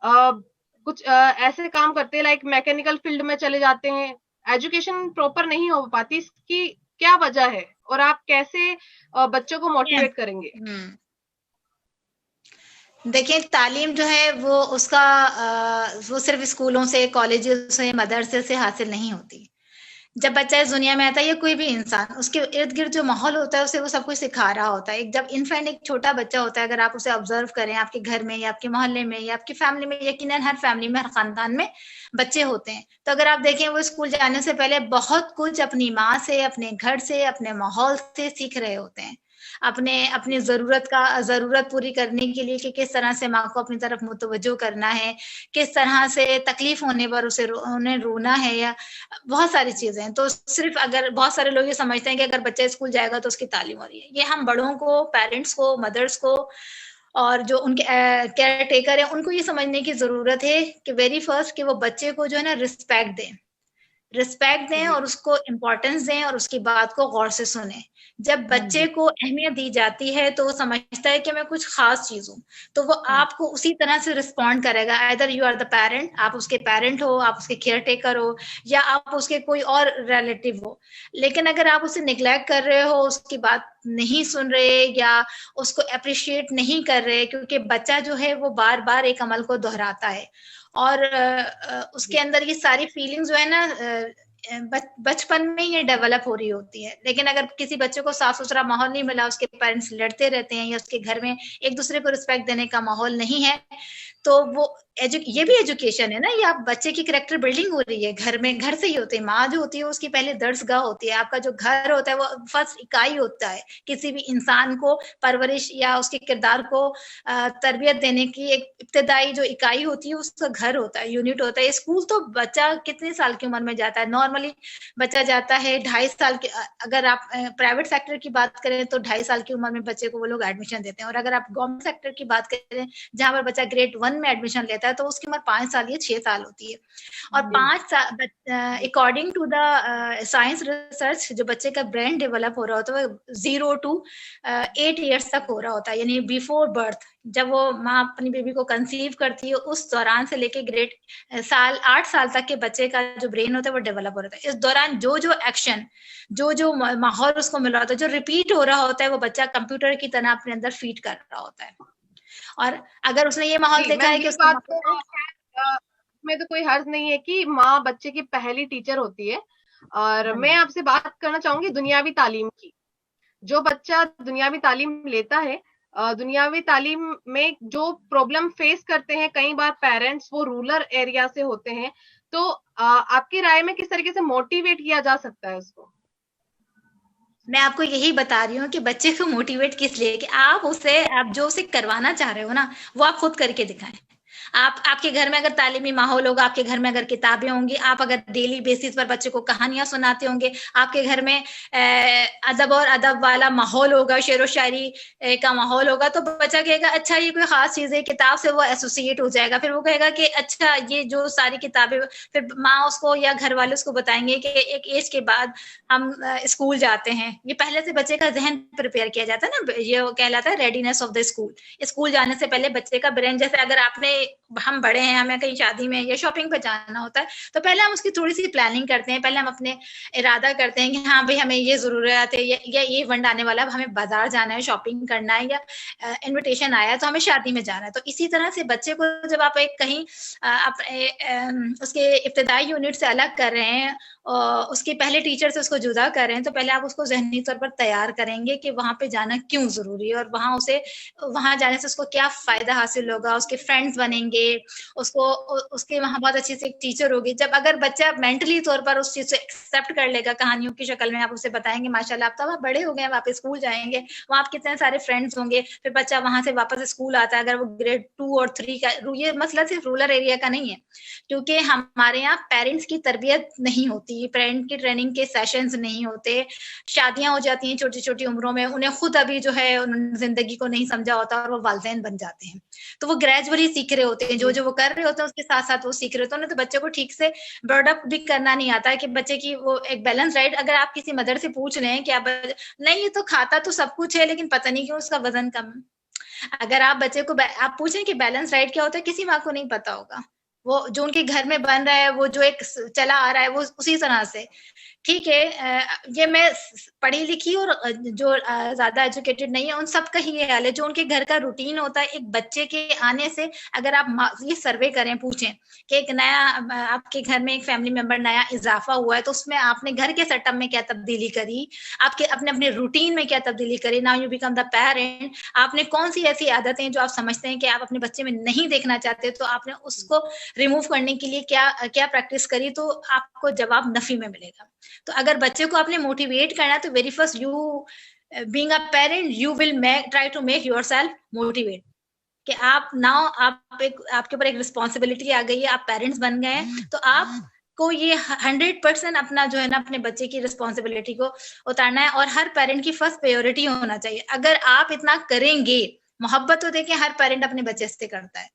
कुछ ऐसे काम करते हैं, लाइक मैकेनिकल फील्ड में चले जाते हैं, एजुकेशन प्रॉपर नहीं हो पाती। इसकी क्या वजह है और आप कैसे बच्चों को मोटिवेट करेंगे? देखिए, तालीम जो है वो उसका वो सिर्फ स्कूलों से, कॉलेजेस से, मदरसे से हासिल नहीं होती। जब बच्चा इस दुनिया में आता है या कोई भी इंसान, उसके इर्द गिर्द जो माहौल होता है उसे वो सब कुछ सिखा रहा होता है। एक जब इन्फेंट, एक छोटा बच्चा होता है, अगर आप उसे ऑब्जर्व करें आपके घर में या आपके मोहल्ले में या आपकी फैमिली में, यकीनन हर फैमिली में, हर खानदान में बच्चे होते हैं, तो अगर आप देखें वो स्कूल जाने से पहले बहुत कुछ अपनी माँ से, अपने घर से, अपने माहौल से सीख रहे होते हैं। अपनी जरूरत पूरी करने के लिए कि किस तरह से माँ को अपनी तरफ मुतवज्जो करना है, किस तरह से तकलीफ होने पर उन्हें रोना है, या बहुत सारी चीजें हैं। तो सिर्फ अगर बहुत सारे लोग ये समझते हैं कि अगर बच्चा स्कूल जाएगा तो उसकी तालीम हो रही है, ये हम बड़ों को, पेरेंट्स को, मदर्स को और जो उनके केयर टेकर है उनको ये समझने की जरूरत है कि वेरी फर्स्ट कि वो बच्चे को जो है ना रिस्पेक्ट दें और उसको इम्पोर्टेंस दें और उसकी बात को गौर से सुने। जब बच्चे को अहमियत दी जाती है तो वो समझता है कि मैं कुछ खास चीज हूँ, तो वो आपको उसी तरह से रिस्पॉन्ड करेगा। Either you are the parent, आप उसके पेरेंट हो, आप उसके केयर टेकर हो, या आप उसके कोई और रिलेटिव हो। लेकिन अगर आप उसे निग्लेक्ट कर रहे हो, उसकी बात नहीं सुन रहे या उसको अप्रिशिएट नहीं कर रहे, क्योंकि बच्चा जो है वो बार बार एक अमल को दोहराता है और उसके अंदर ये सारी फीलिंग्स जो है ना बचपन में ये डेवलप हो रही होती है। लेकिन अगर किसी बच्चे को साफ सुथरा माहौल नहीं मिला, उसके पेरेंट्स लड़ते रहते हैं या उसके घर में एक दूसरे को रिस्पेक्ट देने का माहौल नहीं है, तो वो ये भी एजुकेशन है ना, ये आप बच्चे की कैरेक्टर बिल्डिंग हो रही है घर में, घर से ही होती है। माँ जो होती है उसकी पहले दर्सगाह होती है, आपका जो घर होता है वो फर्स्ट इकाई होता है। किसी भी इंसान को परवरिश या उसके किरदार को तरबियत देने की एक इब्तदाई जो इकाई होती है उसका घर होता है, यूनिट होता है। स्कूल तो बच्चा कितने साल की उम्र में जाता है? नॉर्मली बच्चा जाता है 2.5 साल के, अगर आप प्राइवेट सेक्टर की बात करें तो 2.5 साल की उम्र में बच्चे को वो लोग एडमिशन देते हैं, और अगर आप गवर्नमेंट सेक्टर की बात करें जहां पर बच्चा ग्रेड 1 में एडमिशन लेता है तो उसकी उम्र 5 साल या 6 साल होती है। और 5 साल according to the science research जो बच्चे का ब्रेन डेवलप हो रहा होता है वो 0 to 8 ईयर्स तक हो रहा होता है, यानी बिफोर बर्थ। जब वो माँ अपनी बेबी को कंसीव करती है उस दौरान से लेके ग्रेड 8 साल तक के बच्चे का जो ब्रेन होता है वो डेवलप हो रहा है। इस दौरान जो एक्शन, जो माहौल उसको मिल रहा होता है, जो रिपीट हो रहा होता है, वो बच्चा कंप्यूटर की तरह अपने अंदर फीड कर रहा होता है। और अगर उसने ये माहौल देखा है कि में तो कोई हर्ज नहीं है कि माँ बच्चे की पहली टीचर होती है। और मैं आपसे बात करना चाहूंगी दुनियावी तालीम की। जो बच्चा दुनियावी तालीम लेता है, दुनियावी तालीम में जो प्रॉब्लम फेस करते हैं कई बार पेरेंट्स, वो रूरल एरिया से होते हैं, तो आपकी राय में किस तरीके से मोटिवेट किया जा सकता है उसको? मैं आपको यही बता रही हूँ कि बच्चे को मोटिवेट किस लिए, कि आप जो उसे करवाना चाह रहे हो ना वो आप खुद करके दिखाएं। आपके घर में अगर तालीमी माहौल होगा, आपके घर में अगर किताबें होंगी, आप अगर डेली बेसिस पर बच्चे को कहानियां सुनाते होंगे, आपके घर में अदब और अदब वाला माहौल होगा, शेर व शायरी का माहौल होगा, तो बच्चा कहेगा अच्छा ये कोई खास चीज है, किताब से वो एसोसिएट हो जाएगा। फिर वो कहेगा कि अच्छा ये जो सारी किताबें, फिर माँ उसको या घर वाले उसको बताएंगे कि एक एज के बाद हम स्कूल जाते हैं। ये पहले से बच्चे का जहन प्रिपेयर किया जाता है ना, ये कहलाता है readiness of the school. School जाने से पहले बच्चे का ब्रेन, जैसे अगर हम बड़े हैं, हमें कहीं शादी में या शॉपिंग पे जाना होता है तो पहले हम उसकी थोड़ी सी प्लानिंग करते हैं, पहले हम अपने इरादा करते हैं कि हाँ भाई हमें ये जरूरत है, या ये इवेंट आने वाला है, हमें बाजार जाना है, शॉपिंग करना है, या इनविटेशन आया तो हमें शादी में जाना है। तो इसी तरह से बच्चे को जब आप एक कहीं उसके इब्तदाई यूनिट से अलग कर रहे हैं, उसके पहले टीचर से उसको जुदा कर रहे हैं, तो पहले आप उसको ज़हनी तौर पर तैयार करेंगे कि वहां पे जाना क्यों जरूरी है और वहां जाने से उसको क्या फायदा हासिल होगा, उसके फ्रेंड्स बनेंगे, पढ़ाएंगे उसको, उसके वहां बहुत अच्छी से एक टीचर होगी। जब अगर बच्चा मेंटली तौर पर उस चीज से एक्सेप्ट कर लेगा, कहानियों की शक्ल में आप उसे बताएंगे माशाल्लाह आप तो आप बड़े हो गए, आप स्कूल जाएंगे, वहां आप कितने सारे फ्रेंड्स होंगे, फिर बच्चा वहां से वापस स्कूल आता है, अगर वो ग्रेड 2 और 3 का, ये मसला सिर्फ रूरल एरिया का नहीं है, क्योंकि हमारे यहाँ पेरेंट्स की तरबियत नहीं होती, पेरेंट की ट्रेनिंग के सेशंस नहीं होते, शादियां हो जाती हैं छोटी छोटी उम्रों में, उन्हें खुद अभी जो है उन्होंने जिंदगी को नहीं समझा होता और वो वालिदैन बन जाते हैं, तो वो ग्रेजुअली सीख रहे होते हैं, जो जो वो कर रहे होते हैं उसके साथ साथ वो सीख रहे होते हैं, तो बच्चे को ठीक से ब्रॉडअप भी करना नहीं आता है कि बच्चे की वो एक बैलेंस डाइट, अगर आप किसी मदर से पूछ रहे हैं कि आप नहीं ये तो खाता तो सब कुछ है लेकिन पता नहीं क्यों उसका वजन कम, अगर आप बच्चे को आप पूछें कि बैलेंस डाइट क्या होता है, किसी माँ को नहीं पता होगा, वो जो उनके घर में बन रहा है वो जो एक चला आ रहा है वो उसी तरह से, ठीक है। ये मैं पढ़ी लिखी और जो ज्यादा एजुकेटेड नहीं है उन सब का ही ये हाल है, जो उनके घर का रूटीन होता है, एक बच्चे के आने से अगर आप ये सर्वे करें, पूछें कि एक नया आपके घर में एक फैमिली मेंबर नया इजाफा हुआ है तो उसमें आपने घर के सेटअप में क्या तब्दीली करी, आपके अपने अपने रूटीन में क्या तब्दीली करी, now you become the parent, आपने कौन सी ऐसी आदतें जो आप समझते हैं कि आप अपने बच्चे में नहीं देखना चाहते तो आपने उसको रिमूव करने के लिए क्या क्या प्रैक्टिस करी, तो आपको जवाब नफी में मिलेगा। तो अगर बच्चे को आपने मोटिवेट करना है तो very first you being a parent you will try to make yourself motivate, कि आप नाउ आपके ऊपर एक रिस्पॉन्सिबिलिटी आ गई है, आप पेरेंट्स बन गए हैं, तो आप को ये 100% अपना जो है ना अपने बच्चे की रिस्पॉन्सिबिलिटी को उतारना है, और हर पेरेंट की फर्स्ट प्रायोरिटी होना चाहिए। अगर आप इतना करेंगे, मोहब्बत तो देखें हर पेरेंट अपने बच्चे से करता है,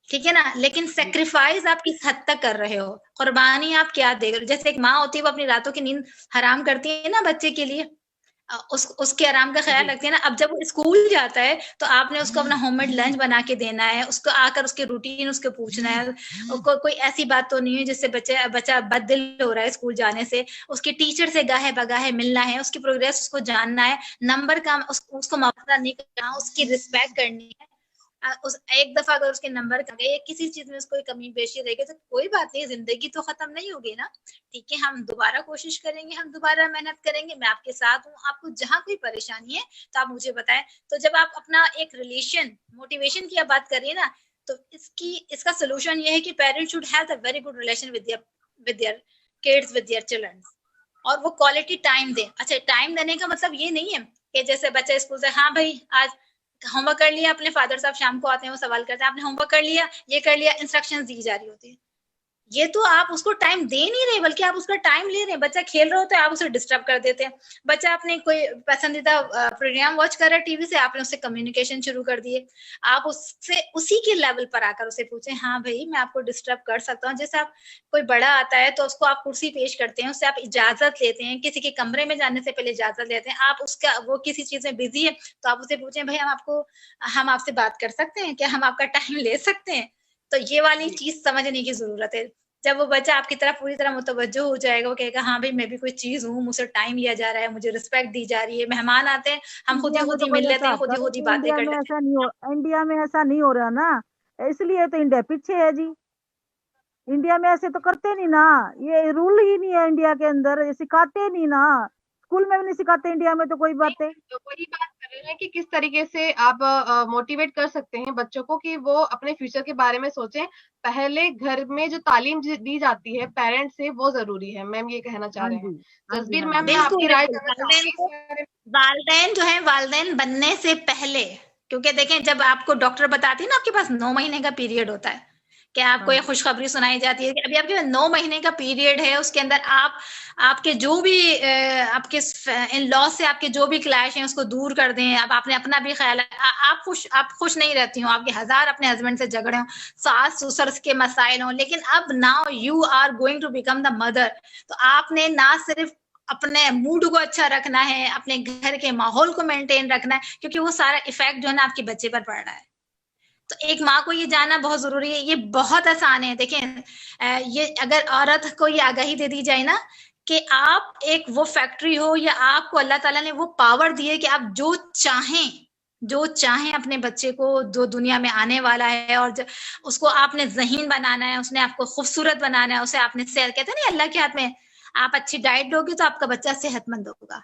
ठीक है ना, लेकिन सेक्रीफाइस आप किस हद तक कर रहे हो, कुर्बानी आप क्या दे रहे हो। जैसे एक माँ होती है वो अपनी रातों की नींद हराम करती है ना बच्चे के लिए, उसके आराम का ख्याल रखती है ना, अब जब वो स्कूल जाता है तो आपने उसको अपना होममेड लंच बना के देना है, उसको आकर उसके रूटीन उसको पूछना है, कोई ऐसी बात तो नहीं है जिससे बच्चा बददिल हो रहा है स्कूल जाने से, उसके टीचर से गाहे बगाहे मिलना है, उसकी प्रोग्रेस उसको जानना है, नंबर का उसको मुआवजा नहीं करना, उसकी रिस्पेक्ट करनी है, उस एक दफा अगर उसके नंबर कम गए या किसी चीज में उसको कमी पेशी रहेगी तो कोई बात नहीं, जिंदगी तो खत्म नहीं होगी ना, ठीक है, हम दोबारा कोशिश करेंगे, हम दोबारा मेहनत करेंगे, मैं आपके साथ हूँ, आपको जहाँ कोई परेशानी है तो आप मुझे बताएं। तो जब आप अपना एक रिलेशन मोटिवेशन की आप बात करिए ना, तो इसका सोल्यूशन ये है कि parents should have a very good relation with their kids, with their children, और वो क्वालिटी टाइम दे। अच्छा, टाइम देने का मतलब ये नहीं है कि जैसे बच्चा स्कूल से, हाँ भाई आज होमवर्क कर लिया, अपने फादर साहब शाम को आते हैं वो सवाल करते हैं आपने होमवर्क कर लिया, ये कर लिया, इंस्ट्रक्शंस दी जा रही होती है, ये तो आप उसको टाइम दे नहीं रहे बल्कि आप उसका टाइम ले रहे हैं। बच्चा खेल रहा होता है आप उसे डिस्टर्ब कर देते हैं, बच्चा अपने कोई पसंदीदा प्रोग्राम वॉच कर रहा है टीवी से, आपने उससे कम्युनिकेशन शुरू कर दिए, आप उससे उसी के लेवल पर आकर उसे पूछें, हाँ भाई मैं आपको डिस्टर्ब कर सकता हूँ। जैसे आप कोई बड़ा आता है तो उसको आप कुर्सी पेश करते हैं, उससे आप इजाजत लेते हैं, किसी के कमरे में जाने से पहले इजाजत लेते हैं, आप उसका वो किसी चीज में बिजी है तो आप उसे पूछें भाई हम आपसे बात कर सकते हैं क्या, हम आपका टाइम ले सकते हैं। तो ये वाली चीज समझने की जरूरत है। जब वो बच्चा आपकी तरफ पूरी तरह मुतवज्जो हो जाएगा, वो कहेगा हाँ भाई मैं भी कोई चीज हूँ, मुझसे टाइम लिया जा रहा है, मुझे रिस्पेक्ट दी जा रही है, मेहमान आते हैं हम खुद ही मिल लेते हैं, खुद ही बातें कर लेते हैं। इंडिया में ऐसा नहीं हो रहा ना, इसलिए तो इंडिया पीछे है जी। इंडिया में ऐसे तो करते नहीं ना, ये रूल ही नहीं है इंडिया के अंदर, ये सिखाते नहीं ना, स्कूल में भी नहीं सिखाते इंडिया में, तो कोई बातें तो वही बात कर रहे हैं कि किस तरीके से आप मोटिवेट कर सकते हैं बच्चों को कि वो अपने फ्यूचर के बारे में सोचें। पहले घर में जो तालीम दी जाती है पेरेंट्स से वो जरूरी है, मैम ये कहना चाह रहे हैं। जसबीर मैम मैं आपकी राय जानना चाहूंगी। वालिदैन जो है वालिदैन बनने से पहले, क्योंकि देखें जब आपको डॉक्टर बताती है ना आपके पास 9 महीने का पीरियड होता है कि आपको ये खुशखबरी सुनाई जाती है कि अभी आपके 9 महीने का पीरियड है, उसके अंदर आपके जो भी आपके इन लॉ से आपके जो भी क्लैश हैं उसको दूर कर दें। अब आपने अपना भी ख्याल, आप खुश नहीं रहती हो, आपके हजार अपने हस्बैंड से झगड़े हो, सास ससुर के मसाइल हो, लेकिन अब now you are going to become the mother, तो आपने ना सिर्फ अपने मूड को अच्छा रखना है, अपने घर के माहौल को मेंटेन रखना है, क्योंकि वो सारा इफेक्ट जो है ना आपके बच्चे पर पड़ रहा है। तो एक माँ को ये जानना बहुत जरूरी है। ये बहुत आसान है, देखें ये अगर औरत को ये आगाही दे दी जाए ना कि आप एक वो फैक्ट्री हो, या आपको अल्लाह ताला ने वो पावर दी है कि आप जो चाहें अपने बच्चे को जो दुनिया में आने वाला है, और उसको आपने ज़हीन बनाना है, उसने आपको खूबसूरत बनाना है, उसे आपने कहते हैं ना अल्लाह के हाथ में, आप अच्छी डाइट दोगे तो आपका बच्चा सेहतमंद होगा,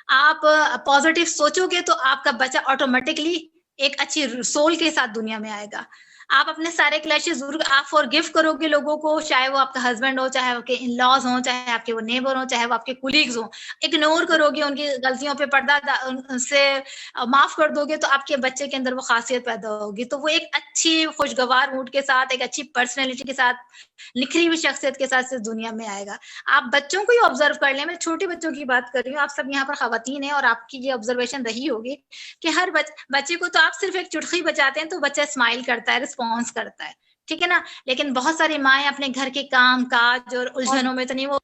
आप पॉजिटिव सोचोगे तो आपका बच्चा ऑटोमेटिकली एक अच्छी सोल के साथ दुनिया में आएगा, आप अपने सारे क्लैशेस जरूर आप फॉरगिव करोगे लोगों को, चाहे वो आपका हस्बैंड हो, चाहे आपके इन लॉज हो, चाहे आपके वो नेबर हो, चाहे वो आपके कुलीग्स हो। इग्नोर करोगे उनकी गलतियों पे, उनसे माफ कर दोगे, तो आपके बच्चे के अंदर वो खासियत पैदा होगी। तो वो एक अच्छी खुशगवार मूड के साथ, एक अच्छी पर्सनैलिटी के साथ, निखरी हुई शख्सियत के साथ इस दुनिया में आएगा। आप बच्चों को ही ऑब्जर्व कर लें, मैं छोटे बच्चों की बात कर रही हूँ, आप सब यहाँ पर खवातीन हैं और आपकी ये ऑब्जर्वेशन रही होगी कि हर बच्चे को तो आप सिर्फ एक चुटकी बजाते हैं तो बच्चा स्माइल करता है, रिस्पॉन्स करता है, ठीक है ना। लेकिन बहुत सारी माएँ अपने घर के काम काज और उलझनों में तो नहीं, वो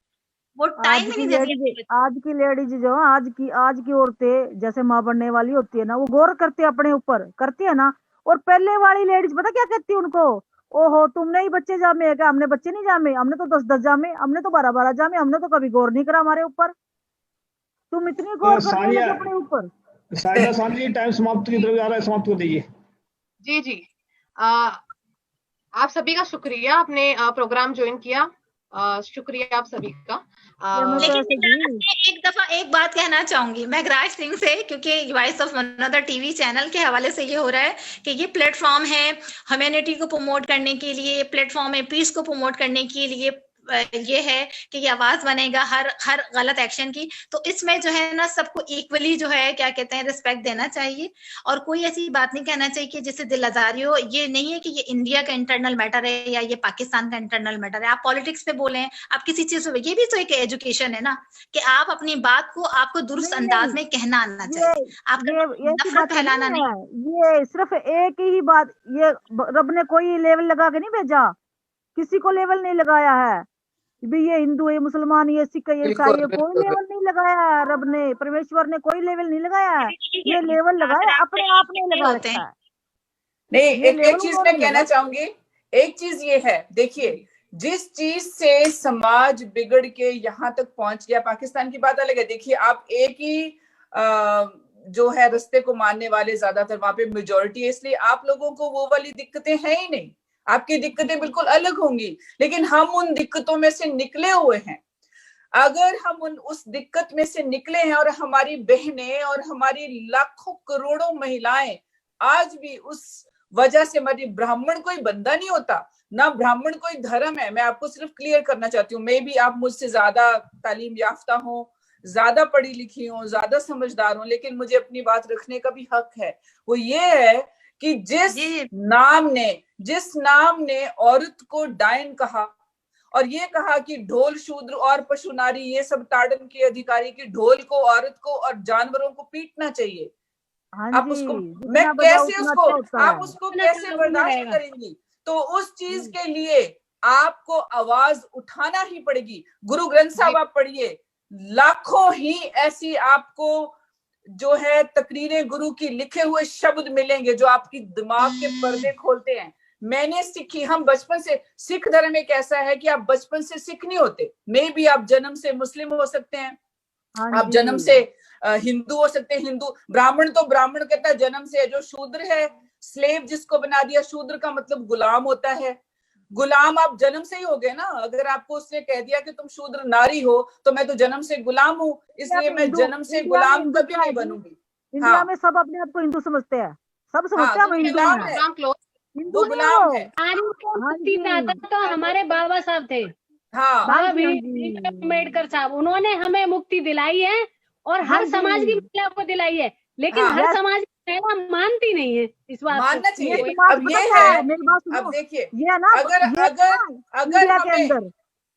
टाइम ही नहीं देती। आज की लेडीज जो आज की औरतें जैसे माँ बनने वाली होती है ना, वो गौर करते अपने ऊपर, करती है ना। और पहले वाली लेडीज पता क्या कहती है उनको, ओहो तुमने ही बच्चे जामे है क्या, हमने बच्चे नहीं जामे, हमने तो 10-10 जामे, हमने तो 12-12 जामे, हमने तो कभी गौर नहीं करा हमारे ऊपर। तुम इतनी गौर करने लगे अपने ऊपर। सानिया टाइम समाप्त की तरफ जा रहा है, समाप्त कर दीजिए। जी आप सभी का शुक्रिया, आपने प्रोग्राम ज्वाइन किया, शुक्रिया आप सभी का। लेकिन एक दफा एक बात कहना चाहूंगी मैं गराज सिंह से, क्योंकि voice of another TV channel के हवाले से ये हो रहा है कि ये प्लेटफॉर्म है ह्यूमैनिटी को प्रमोट करने के लिए, प्लेटफॉर्म है पीस को प्रमोट करने के लिए, ये है कि ये आवाज बनेगा हर गलत एक्शन की। तो इसमें जो है ना सबको इक्वली जो है क्या कहते हैं रिस्पेक्ट देना चाहिए, और कोई ऐसी बात नहीं कहना चाहिए कि जिससे दिल आजारी हो। ये नहीं है कि ये इंडिया का इंटरनल मैटर है या ये पाकिस्तान का इंटरनल मैटर है। आप पॉलिटिक्स पे बोलें, आप किसी चीज पे, ये भी तो एक एजुकेशन है ना कि आप अपनी बात को आपको दुरुस्त अंदाज में कहना आना चाहिए, आपको नफरत फैलाना नहीं। ये सिर्फ एक ही बात, ये रब ने कोई लेवल लगा के नहीं भेजा, किसी को लेवल नहीं लगाया है भी ये हिंदू है, मुसलमान, ये सिख है, ये ईसाई है, कोई लेवल नहीं लगाया है रब ने, परमेश्वर ने कोई लेवल नहीं लगाया है। ये लेवल लगाया अपने आप ने लगा रखा है। नहीं, एक चीज मैं कहना चाहूंगी, एक चीज ये है, देखिए जिस चीज से समाज बिगड़ के यहाँ तक पहुंच गया, पाकिस्तान की बात अलग है। देखिए आप एक ही जो है रस्ते को मानने वाले ज्यादातर वहां पे मेजोरिटी है, इसलिए आप लोगों को वो वाली दिक्कतें हैं ही नहीं, आपकी दिक्कतें बिल्कुल अलग होंगी। लेकिन हम उन दिक्कतों में से निकले हुए हैं। अगर हम उस दिक्कत में से निकले हैं और हमारी बहनें और हमारी लाखों करोड़ों महिलाएं आज भी उस वजह से, हमारी ब्राह्मण कोई बंदा नहीं होता, ना ब्राह्मण कोई धर्म है। मैं आपको सिर्फ क्लियर करना चाहती हूँ, मे भी आप मुझसे ज्यादा तालीम याफ्ता हो, ज्यादा पढ़ी लिखी हो, ज्यादा समझदार हो, लेकिन मुझे अपनी बात रखने का भी हक है। वो ये है कि जिस नाम ने औरत को डायन कहा और ये कहा कि ढोल शूद्र और पशु नारी ये सब ताड़न के अधिकारी, की ढोल को, औरत को और जानवरों को पीटना चाहिए। आप उसको आप उसको कैसे बर्दाश्त करेंगी? तो उस चीज के लिए आपको आवाज उठाना ही पड़ेगी। गुरु ग्रंथ साहब आप पढ़िए, लाखों ही ऐसी आपको जो है तकरीरें गुरु की लिखे हुए शब्द मिलेंगे जो आपकी दिमाग के पर्दे खोलते हैं। मैंने सीखी, हम बचपन से, सिख धर्म एक ऐसा है कि आप बचपन से सिख नहीं होते, मे भी आप जन्म से मुस्लिम हो सकते हैं, आप जन्म से हिंदू हो सकते हैं, हिंदू। ब्राह्मण तो ब्राह्मण कहता है जन्म से, जो शूद्र है, स्लेव जिसको बना दिया, शूद्र का मतलब गुलाम होता है। गुलाम आप जन्म से ही हो गए ना, अगर आपको उसने कह दिया कि तुम शूद्र नारी हो तो मैं तो जन्म से गुलाम हूँ, इसलिए मैं जन्म से गुलाम कभी नहीं बनूंगी। इंडिया में सब अपने आप को हिंदू समझते हैं, सब समझते हैं वो गुलाम है। मुक्ति दाता तो हमारे बाबा साहब थे, बाबा अम्बेडकर साहब, उन्होंने हमें मुक्ति दिलाई है और हर समाज की महिला को दिलाई है, लेकिन हर समाज महिला मानती नहीं है इस बात को। मानना चाहिए। अब ये है, अब देखिए,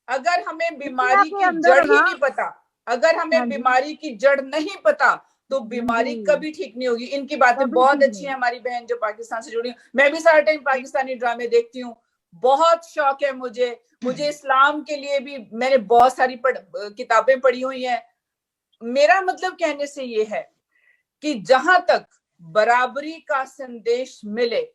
अगर हमें बीमारी की जड़ ही नहीं पता, अगर हमें बीमारी की जड़ नहीं पता तो बीमारी कभी ठीक नहीं होगी। इनकी बातें बहुत अच्छी हैं, हमारी बहन जो पाकिस्तान से जुड़ी। मैं भी सारा टाइम पाकिस्तानी ड्रामे देखती हूँ, बहुत शौक है मुझे इस्लाम के लिए भी मैंने बहुत सारी किताबें पढ़ी हुई हैं। मेरा मतलब कहने से ये है कि जहां तक बराबरी का संदेश मिले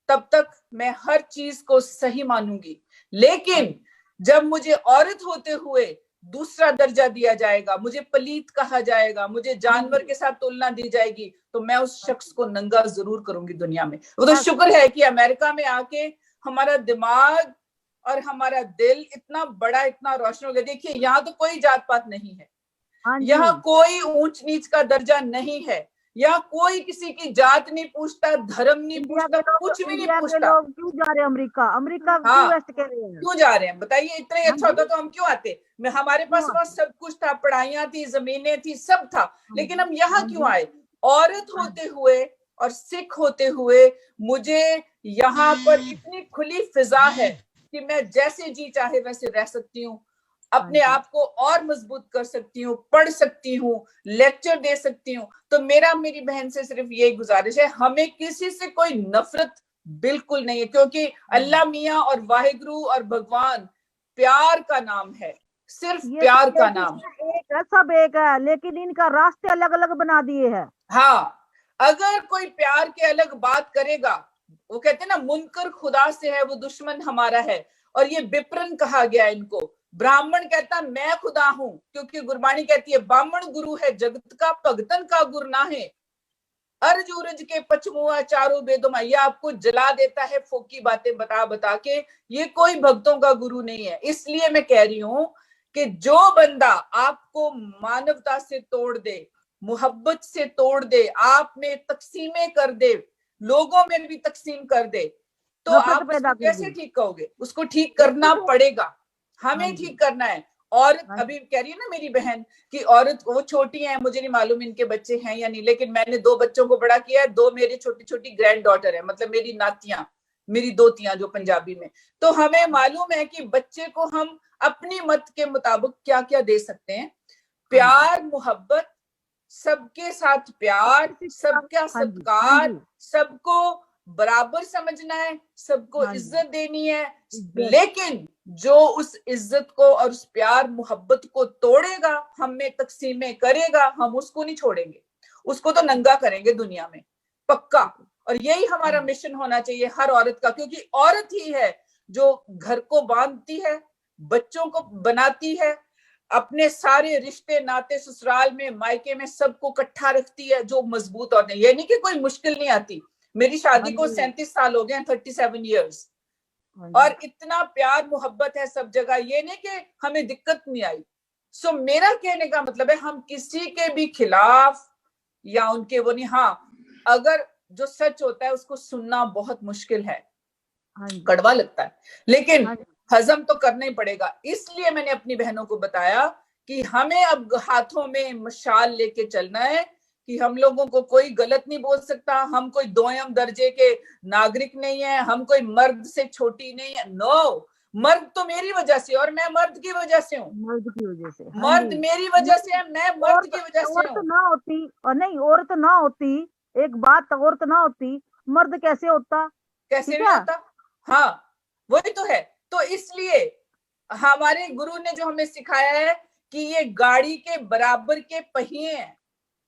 तब तक मैं हर चीज को सही मानूंगी, लेकिन जब मुझे औरत होते हुए दूसरा दर्जा दिया जाएगा, मुझे पलीत कहा जाएगा, मुझे जानवर के साथ तुलना दी जाएगी, तो मैं उस शख्स को नंगा जरूर करूंगी दुनिया में। वो तो शुक्र है कि अमेरिका में आके हमारा दिमाग और हमारा दिल इतना बड़ा, इतना रोशन हो गया। देखिए यहाँ तो कोई जात पात नहीं है, यहाँ कोई ऊंच नीच का दर्जा नहीं है, यहाँ कोई किसी की जात नहीं पूछता, धर्म नहीं पूछता, कुछ भी नहीं पूछता। लोग क्यों जा रहे हैं अमेरिका? अमेरिका हाँ, क्यों वेस्ट कह रहे हैं? क्यों जा रहे हैं बताइए? इतना ही अच्छा हाँ होता तो हम क्यों आते? हमारे पास वहाँ सब कुछ था, पढ़ाइयाँ थी, जमीनें थी, सब था, लेकिन हम यहाँ क्यों आए? औरत होते हुए और सिख होते हुए मुझे यहाँ पर इतनी खुली फिजा है कि मैं जैसे जी चाहे वैसे रह सकती हूँ, अपने आप को और मजबूत कर सकती हूँ, पढ़ सकती हूँ, लेक्चर दे सकती हूँ। तो मेरी बहन से सिर्फ यही गुजारिश है, हमें किसी से कोई नफरत बिल्कुल नहीं है, क्योंकि अल्लाह मियाँ और वाहिगुरु और भगवान प्यार का नाम है, सिर्फ प्यार का नाम। एक है, सब एक है, लेकिन इनका रास्ते अलग अलग बना दिए हैं। हाँ, अगर कोई प्यार के अलग बात करेगा, वो कहते हैं ना मुनकर खुदा से है, वो दुश्मन हमारा है। और ये विप्रन कहा गया इनको। ब्राह्मण कहता मैं खुदा हूं, क्योंकि गुरबाणी कहती है ब्राह्मण गुरु है जगत का, भगतन का गुरु ना है। अर्ज उर्ज के पचमुआ चारों वेदों में, यह आपको जला देता है फोकी बातें बता बता के। ये कोई भक्तों का गुरु नहीं है। इसलिए मैं कह रही हूं कि जो बंदा आपको मानवता से तोड़ दे, मोहब्बत से तोड़ दे, आप में तकसीमें कर दे, लोगों में भी तकसीम कर दे, तो आप उसको कैसे ठीक कहोगे? उसको ठीक करना पड़ेगा, हमें ठीक करना है। औरत अभी कह रही है ना मेरी बहन कि औरत, वो छोटी है, मुझे नहीं मालूम इनके बच्चे हैं या नहीं, लेकिन मैंने 2 बच्चों को बड़ा किया है, 2 मेरी छोटी छोटी ग्रैंड डॉटर है, मतलब मेरी नातियां, मेरी दोतियां जो पंजाबी में। तो हमें मालूम है कि बच्चे को हम अपनी मत के मुताबिक क्या क्या दे सकते हैं। प्यार, मोहब्बत, सबके साथ प्यार, सबका सत्कार, सबको बराबर समझना है, सबको इज्जत देनी है। लेकिन जो उस इज्जत को और उस प्यार मोहब्बत को तोड़ेगा, हम में तकसीमें करेगा, हम उसको नहीं छोड़ेंगे, उसको तो नंगा करेंगे दुनिया में, पक्का। और यही हमारा मिशन होना चाहिए हर औरत का, क्योंकि औरत ही है जो घर को बांधती है, बच्चों को बनाती है, अपने सारे रिश्ते नाते ससुराल में, मायके में सबको इकट्ठा रखती है, जो मजबूत औरत है। ये नहीं कि कोई मुश्किल नहीं आती। मेरी शादी को 37 साल हो गए, 37 इयर्स, और इतना प्यार मोहब्बत है सब जगह, ये नहीं कि हमें दिक्कत नहीं आई। सो मेरा कहने का मतलब है, हम किसी के भी खिलाफ या उनके वो नहीं। हाँ, अगर जो सच होता है उसको सुनना बहुत मुश्किल है, कड़वा लगता है, लेकिन हजम तो करना ही पड़ेगा। इसलिए मैंने अपनी बहनों को बताया कि हमें अब हाथों में मशाल लेके चलना है कि हम लोगों को कोई गलत नहीं बोल सकता, हम कोई दोयम दर्जे के नागरिक नहीं है, हम कोई मर्द से छोटी नहीं है। नो, मर्द तो मेरी वजह से, और मैं मर्द की वजह से हूँ। मर्द की वजह से, मर्द मेरी वजह से है, मैं मर्द की वजह से हूँ। ना होती, और नहीं औरत ना होती, एक बात, औरत ना होती मर्द कैसे होता? कैसे नहीं होता? हाँ, वही तो है। तो इसलिए हमारे गुरु ने जो हमें सिखाया है कि ये गाड़ी के बराबर के पहिए हैं।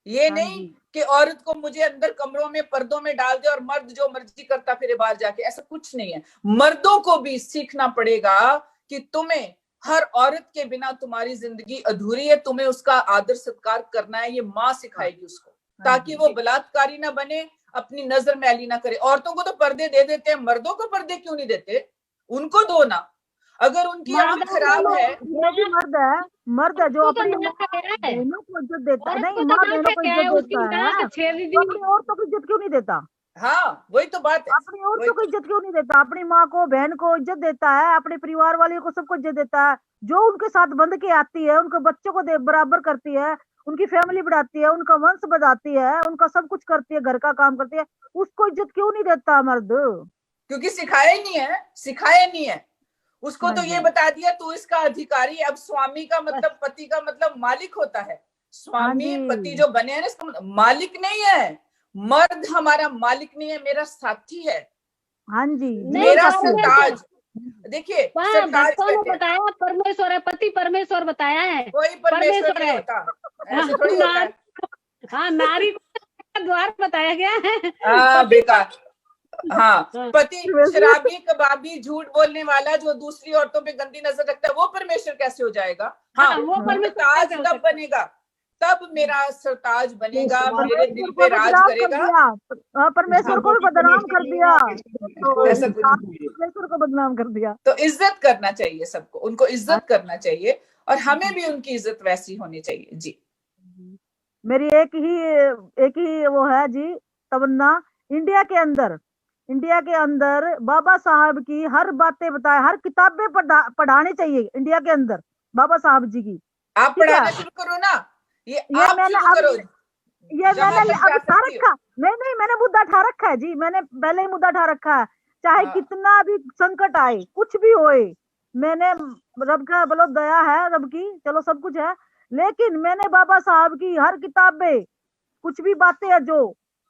ये नहीं कि औरत को मुझे अंदर कमरों में पर्दों में डाल दे और मर्द जो मर्जी करता फिरे बाहर जाके, ऐसा कुछ नहीं है। मर्दों को भी सीखना पड़ेगा कि तुम्हें, हर औरत के बिना तुम्हारी जिंदगी अधूरी है, तुम्हें उसका आदर सत्कार करना है। ये माँ सिखाएगी उसको, ताकि वो बलात्कारी ना बने, अपनी नजर मैली ना करे। औरतों को तो पर्दे दे देते हैं, मर्दों को पर्दे क्यों नहीं देते? उनको दो ना। अगर उनकी आंख खराब है, मर्द है जो अपनी बहनों को इज्जत देता है, नहीं माँ बहनों को इज्जत देता है, अपनी औरतों को इज्जत क्यों नहीं देता? हाँ, वही तो बात है, अपनी औरतों को इज्जत क्यों नहीं देता? अपनी माँ को, बहन को इज्जत देता है, अपने परिवार वाले को, सबको इज्जत देता है। जो उनके साथ बंध के आती है, उनके बच्चों को बराबर करती है, उनकी फैमिली बढ़ाती है, उनका वंश बढ़ाती है, उनका सब कुछ करती है, घर का काम करती है, उसको इज्जत क्यों नहीं देता मर्द? क्योंकि सिखाया ही नहीं है, सिखाया नहीं है उसको। तो ये बता दिया तू इसका अधिकारी। अब स्वामी का मतलब, पति का मतलब मालिक होता है। स्वामी पति जो बने हैं ना, इसका मतलब मालिक नहीं है। मर्द हमारा मालिक नहीं है, मेरा साथी है। हाँ जी, मेरा सरताज। देखिए, सरकार ने बताया परमेश्वर है, पति परमेश्वर बताया है, कोई परमेश्वर नहीं होता, ऐसे थोड़ी होता है। हाँ, नारी को द्वार बताया गया है। हाँ, बेकार। हाँ, पति शराबी, कबाबी, झूठ बोलने वाला, जो दूसरी औरतों पे गंदी नजर रखता है, वो परमेश्वर कैसे हो जाएगा? हाँ, वो सरताज कब बनेगा? तब मेरा सरताज बनेगा, मेरे दिल पे राज करेगा। परमेश्वर को भी बदनाम कर दिया, परमेश्वर को बदनाम कर दिया। तो इज्जत करना चाहिए सबको, उनको इज्जत करना चाहिए, और हमें भी उनकी इज्जत वैसी होनी चाहिए। जी, मेरी एक ही वो है जी तमन्ना, इंडिया के अंदर बाबा साहब की हर बातें बताए, हर किताबें पढ़ानी चाहिए इंडिया के अंदर बाबा साहब जी की। आप पढ़ाना शुरू करो ना, ये आप मैंने शुरू करो। मैंने अब उठा रखा, नहीं मैंने मुद्दा उठा रखा है जी, मैंने पहले ही मुद्दा उठा रखा है, चाहे कितना भी संकट आए, कुछ भी होए, मैंने रब का बोलो दया है रब की, चलो सब कुछ है, लेकिन मैंने बाबा साहब की हर किताबें, कुछ भी बातें है जो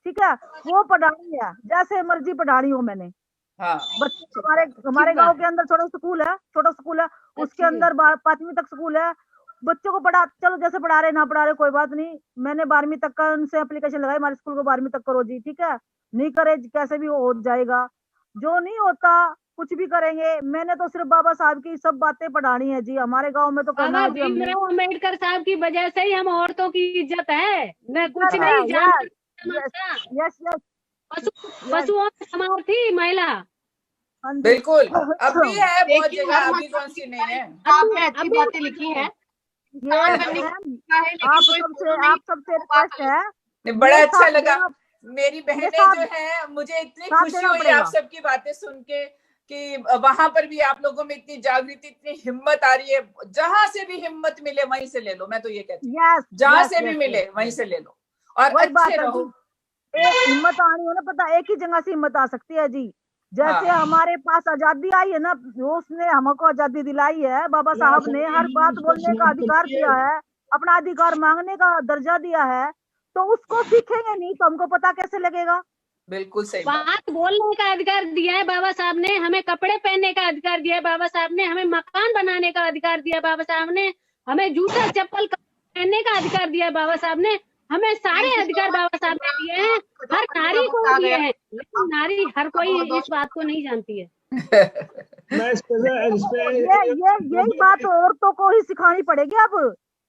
ठीक है वो पढ़ानी है, जैसे मर्जी पढ़ानी हो मैंने। बच्चे हमारे गांव के अंदर छोटा स्कूल है, उसके अंदर 5वीं तक स्कूल है, बच्चों को चलो जैसे पढ़ा रहे ना पढ़ा रहे कोई बात नहीं, मैंने 12वीं तक का उनसे एप्लीकेशन लगाई, हमारे स्कूल को 12वीं तक करो जी, ठीक है, नहीं करे कैसे भी हो जाएगा, जो नहीं होता कुछ भी करेंगे, मैंने तो सिर्फ बाबा साहब की सब बातें पढ़ानी है जी, हमारे गांव में तो करना है जी। भीमराव अम्बेडकर साहब की वजह से ही हम औरतों की इज्जत है, मैं कुछ नहीं जानती। पशुओं में समार थी महिला, बिल्कुल, अभी है बहुत जगह, अभी कौन सी नहीं है। आपने अच्छी बातें लिखी हैं, आप सबसे रिक्वेस्ट है, बड़ा अच्छा लगा, मेरी बहनें जो है, मुझे इतनी खुशी हुई आप सबकी बातें सुन के कि वहां पर भी आप लोगों में इतनी जागृति, इतनी हिम्मत आ रही है, जहां से भी हिम्मत मिले वहीं से ले लो, मैं तो ये कहती हूँ, जहां से भी मिले वहीं से ले लो और अच्छे रहो। हिम्मत आनी हो ना, पता एक ही जगह से हिम्मत आ सकती है जी, जैसे हमारे पास आजादी आई है ना, उसने हमको आजादी दिलाई है, बाबा साहब ने हर बात बोलने का अधिकार दिया है, अपना अधिकार मांगने का दर्जा दिया है, तो उसको सीखेंगे नहीं तो हमको पता कैसे लगेगा। बिल्कुल सही बात बोलने का अधिकार दिया है बाबा साहब ने, हमें कपड़े पहनने का अधिकार दिया है बाबा साहब ने, हमें मकान बनाने का अधिकार दिया बाबा साहब ने, हमें जूता चप्पल पहनने का अधिकार दिया बाबा साहब ने, हमें सारे अधिकार बाबा साहब ने दिए हैं, हर नारी को दिए हैं, लेकिन नारी हर कोई इस बात को नहीं जानती है। यही बात औरतों को ही सिखानी पड़ेगी अब,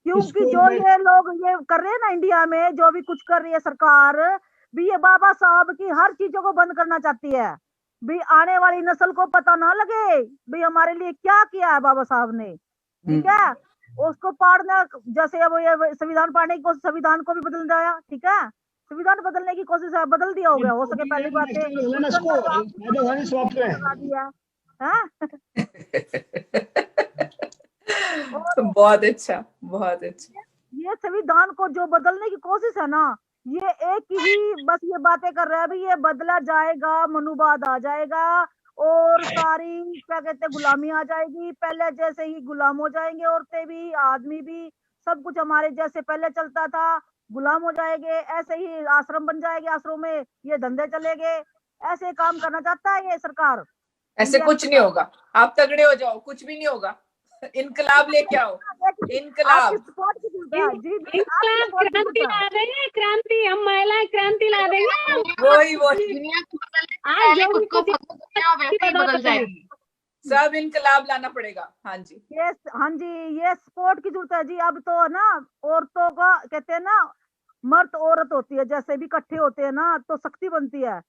क्योंकि जो ये लोग ये कर रहे हैं ना इंडिया में, जो भी कुछ कर रही है सरकार भी, ये बाबा साहब की हर चीजों को बंद करना चाहती है भी, आने वाली नस्ल को पता ना लगे भी हमारे लिए क्या किया है बाबा साहब ने, ठीक है, उसको पढ़ना, जैसे अब ये संविधान पढ़ने की कोशिश, संविधान को भी बदल दिया, ठीक है, संविधान बदलने की कोशिश है, बदल दिया हो गया, हो सके पहली बात बहुत अच्छा, बहुत अच्छा। ये संविधान को जो बदलने की कोशिश है ना, ये एक ही बस ये बातें कर रहा है भी, ये बदला जाएगा, मनुवाद आ जाएगा और सारी क्या कहते हैं गुलामी आ जाएगी, पहले जैसे ही गुलाम हो जाएंगे, औरतें भी आदमी भी, सब कुछ हमारे जैसे पहले चलता था, गुलाम हो जाएंगे, ऐसे ही आश्रम बन जाएंगे, आश्रम में ये धंधे चलेंगे, ऐसे काम करना चाहता है ये सरकार। ऐसे कुछ नहीं होगा, आप तगड़े हो जाओ, कुछ भी नहीं होगा, इनकलाब लेके आओ, इनकलाब क्रांति ला देंगे, क्रांति, हम महिलाएं क्रांति ला देंगे, वही दुनिया को बदल जाएगी, सब इनकलाब लाना पड़ेगा। हाँ जी, ये सपोर्ट की जरूरत है जी, अब तो ना औरतों का कहते हैं ना, मर्द औरत होती है, जैसे भी इकट्ठे होते हैं ना तो शक्ति बनती है,